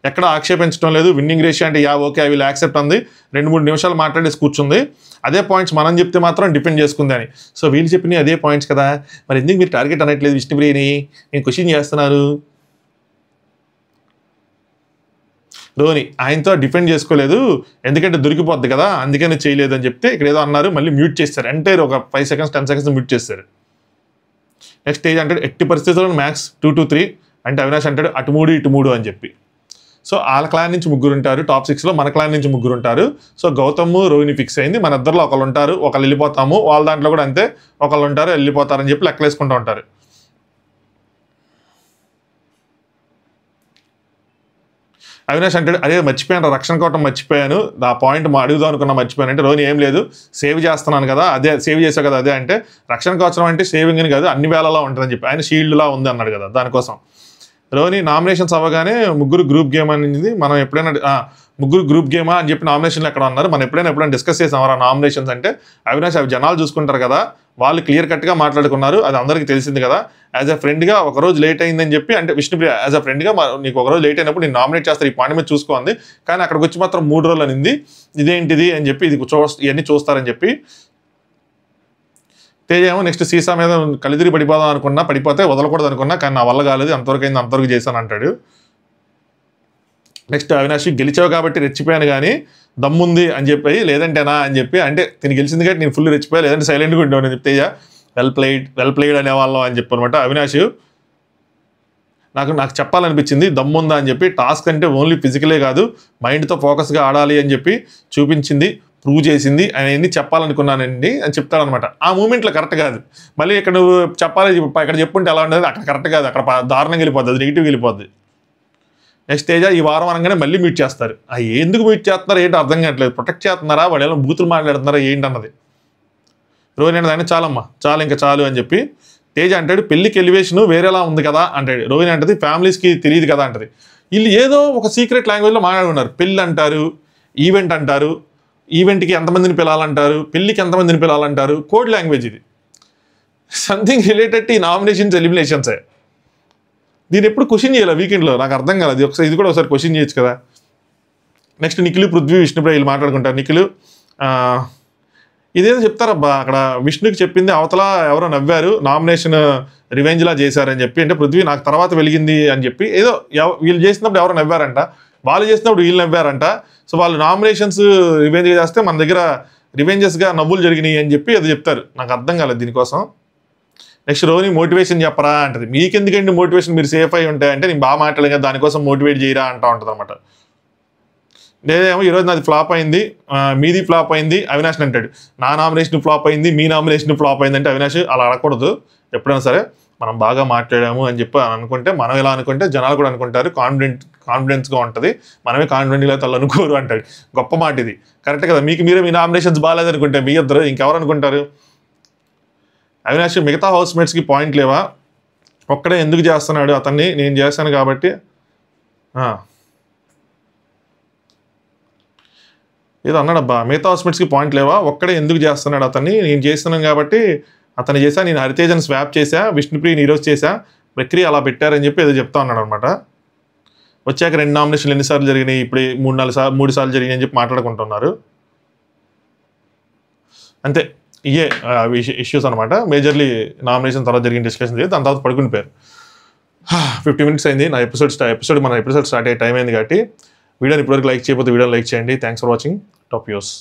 ఎక్కడ ఆక్షేపించడం లేదు, విన్నింగ్ రేషియో అంటే ఓకే ఐ విల్ యాక్సెప్ట్ అంది, 2-3 నిమిషాలు మాట్లాడేసి కూర్చుంది. అదే పాయింట్స్ మనం చెప్తే మాత్రం డిపెండ్ చేసుకుంది అని. సో వీళ్ళు చెప్పినవి అదే పాయింట్స్ కదా, మరి ఎందుకు మీరు టార్గెట్ అనట్లేదు విష్ణుప్రియని, నేను క్వశ్చన్ చేస్తున్నారు. రోని ఆయనతో డిఫెండ్ చేసుకోలేదు ఎందుకంటే దొరికిపోద్ది కదా అందుకని చేయలేదు అని చెప్తే ఇక్కడ ఏదో అన్నారు, మళ్ళీ మ్యూట్ చేస్తారు, అంటే ఒక 5 seconds 10 seconds మ్యూట్ చేస్తారు. నెక్స్ట్ స్టేజ్ అంటే ఎట్టి పరిస్థితుల్లో మ్యాక్స్ 2 to 3 అంటే అవినాష్ అంటాడు అటు 3 ఇటు 3 అని చెప్పి. సో వాళ్ళ క్లాన్ నుంచి 3 ఉంటారు, టాప్ 6లో మన క్లాన్ నుంచి 3 ఉంటారు. సో గౌతమ్ రోహిణి ఫిక్స్ అయింది, మన ఇద్దరిలో ఒకళ్ళు ఉంటారు, ఒకళ్ళు వెళ్ళిపోతాము, వాళ్ళ దాంట్లో కూడా అంతే ఒకళ్ళు ఉంటారు వెళ్ళిపోతారని చెప్పి లెక్కలేసుకుంటూ ఉంటారు. అవినాష్ అంటాడు అదే మర్చిపోయాను రక్షణ కోటం మర్చిపోయాను, ఆ పాయింట్ అడుగుదాం అనుకున్నా మర్చిపోయాను అంటే రోహిణి ఏం లేదు సేవ్ చేస్తున్నాను కదా అదే సేవ్ చేసావు కదా అదే అంటే రక్షణ కవచం అంటే సేవింగ్ అని కాదు అన్ని వేళలా ఉంటుందని చెప్పి ఆయన షీల్డ్లా ఉంది అన్నాడు కదా దానికోసం. రోహిణి నామినేషన్స్ అవ్వగానే 3 గ్రూప్ గేమ్ అనేది మనం ఎప్పుడైనా 3 గ్రూప్ గేమా అని చెప్పి నామినేషన్లు ఎక్కడ అన్నారు, మనం ఎప్పుడైనా డిస్కస్ చేసాం ఆ నామినేషన్స్ అంటే అవినాష్ అవి జనాలు చూసుకుంటారు కదా వాళ్ళు క్లియర్ కట్గా మాట్లాడుకున్నారు, అది అందరికీ తెలిసింది కదా. యాజ్ అ ఫ్రెండ్గా ఒకరోజు లేట్ అయిందని చెప్పి అంటే విష్ణుప్రియ యాజ్ అ ఫ్రెండ్గా నీకు ఒకరోజు లేట్ అయినప్పుడు నేను నామినేట్ చేస్తారు ఈ పాయింట్ మీద చూసుకోండి, కానీ అక్కడికి వచ్చి మాత్రం 3 రోజులు అనింది ఇదేంటిది అని చెప్పి ఇది ఇవన్నీ చూస్తారని చెప్పి. తేజ ఏమో నెక్స్ట్ సీసా మీద కలిదిరి పడిపోదాం అనుకున్నా, పడిపోతే వదలకూడదు అనుకున్నా కానీ నా వల్ల కాలేదు, అంతవరకు అయింది అంతవరకు చేశాను అంటాడు. నెక్స్ట్ అవినాష్ గెలిచావు కాబట్టి రెచ్చిపోయాను కానీ దమ్ముంది అని చెప్పి లేదంటేనా అని చెప్పి అంటే తిని గెలిచింది కాబట్టి నేను ఫుల్ రెచ్చిపోయా లేదంటే సైలెంట్గా ఉండేవాడు అని చెప్తే వెల్ ప్లేడ్ అనేవాళ్ళం అని చెప్పి అనమాట. అవినాష్ నాకు చెప్పాలనిపించింది దమ్ముందా అని చెప్పి, టాస్క్ అంటే ఓన్లీ ఫిజికలే కాదు మైండ్తో ఫోకస్గా ఆడాలి అని చెప్పి చూపించింది, ప్రూవ్ చేసింది అని చెప్పాలనుకున్నానండి అని చెప్తాడనమాట. ఆ మూమెంట్లో కరెక్ట్ కాదు, మళ్ళీ ఇక్కడ నువ్వు చెప్పాలి ఇక్కడ చెప్పుంటే ఎలా ఉండదు, అక్కడ కరెక్ట్ కాదు, అక్కడ దారుణంగా వెళ్ళిపోద్ది, అది నెగిటివ్గా వెళ్ళిపోద్ది. నెక్స్ట్ తేజ ఈ వారం అనగానే మళ్ళీ మ్యూట్ చేస్తారు, ఎందుకు మ్యూట్ చేస్తున్నారు ఏంటి అర్థం కావట్లేదు, ప్రొటెక్ట్ చేస్తున్నారా వాళ్ళు ఏమైనా బూతులు మాట్లాడుతున్నారా ఏంటి అన్నది. రోహిణి అంటే ఆయన చాలమ్మా చాలు ఇంకా చాలు అని చెప్పి. తేజ అంటాడు పెళ్ళికి ఎలివేషన్ వేరేలా ఉంది కదా అంటాడు, రోహిణి అంటది ఫ్యామిలీస్కి తెలియదు కదా అంటది. వీళ్ళు ఏదో ఒక సీక్రెట్ లాంగ్వేజ్లో మాట్లాడుకున్నారు, పెళ్ళి అంటారు ఈవెంట్ అంటారు, ఈవెంట్కి ఎంతమందిని పిలాలంటారు, పెళ్ళికి ఎంతమందిని పిలాలంటారు, కోడ్ లాంగ్వేజ్ ఇది, సంథింగ్ రిలేటెడ్ టు ఈ నామినేషన్స్ ఎలిమినేషన్సే. దీన్ని ఎప్పుడు క్వశ్చన్ చేయాలి వీకెండ్లో, నాకు అర్థం కాలేదు, ఇది కూడా ఒకసారి క్వశ్చన్ చేయొచ్చు కదా. నెక్స్ట్ నిఖిల్ పృథ్వీ విష్ణుప్రియ వీళ్ళు మాట్లాడుకుంటారు. నిఖిల్ ఇదేదో చెప్తారబ్బా అక్కడ విష్ణుకి చెప్పింది అవతల ఎవరో నవ్వారు నామినేషన్ రివెంజ్లా చేశారని చెప్పి, అంటే పృథ్వీ నాకు తర్వాత వెలిగింది అని చెప్పి ఏదో వీళ్ళు చేసినప్పుడు ఎవరో నవ్వారంట, వాళ్ళు చేసినప్పుడు వీళ్ళు నవ్వారంట. సో వాళ్ళు నామినేషన్స్ రివెంజ్ చేస్తే మన దగ్గర రివెంజెస్గా నవ్వులు జరిగినాయి అని చెప్పి అది చెప్తారు, నాకు అర్థం కాలేదు దీనికోసం. నెక్స్ట్ రోహిణి మోటివేషన్ చెప్పరా అంటది, మీకెందుకండి మోటివేషన్ మీరు సేఫ్ అయి ఉంటాయి అంటే నేను బాగా మాట్లాడలేదు కదా దానికోసం మోటివేట్ చేయరా అంటూ ఉంటుంది అనమాట. లేదేమో ఈరోజు నాది ఫ్లాప్ అయింది మీది ఫ్లాప్ అయింది అవినాష్ అంటాడు, నా నామినేషన్ ఫ్లాప్ అయింది మీ నామినేషన్ ఫ్లాప్ అయింది అంటే అవినాష్ అలా అడగకూడదు, ఎప్పుడైనా సరే మనం బాగా మాట్లాడాము అని చెప్పి అనుకుంటే మనం ఎలా అనుకుంటే జనాలు కూడా అనుకుంటారు, కాన్ఫిడెన్స్గా ఉంటుంది, మనమే కాన్ఫిడెంట్గా తల్లు అనుకోరు అంటాడు. గొప్ప మాట ఇది, కరెక్ట్ కదా. మీరే మీ నామినేషన్స్ బాగాలేదు అనుకుంటే మీ ఇద్దరు ఇంకెవరు అనుకుంటారు. అవినాష్ మిగతా హౌస్మేట్స్కి పాయింట్ లేవా, ఒక్కడే ఎందుకు చేస్తున్నాడు అతన్ని, నేను చేశాను కాబట్టి ఏదో అన్నాడబ్బా, మిగతా హౌస్మేట్స్కి పాయింట్ లేవా, ఒక్కడే ఎందుకు చేస్తున్నాడు అతన్ని, నేను చేస్తున్నాను కాబట్టి అతను చేశా, నేను హరితేజను స్వాప్ చేశా, విష్ణుప్రియని ఈరోజు చేశా, ప్రక్రియ అలా పెట్టారని చెప్పి ఏదో చెప్తా ఉన్నాడు అనమాట. వచ్చాక 2 నామినేషన్లు ఎన్నిసార్లు జరిగినాయి, ఇప్పుడు 3 సార్లు జరిగినాయి అని చెప్పి మాట్లాడుకుంటున్నారు. అంతే ఇయే ఇష్యూస్ అనమాట, మేజర్లీ నామినేషన్ తర్వాత జరిగిన డిస్కషన్ చేసి దాని తర్వాత పడుకుని పోయారు. 50 minutes అయింది నా ఎపిసోడ్ స్టార్ట్ అయ్యే టైం అయింది కాబట్టి వీడియోని ఇప్పటివరకు లైక్ చేయకపోతే వీడియోని లైక్ చేయండి. Thanks for watching top views.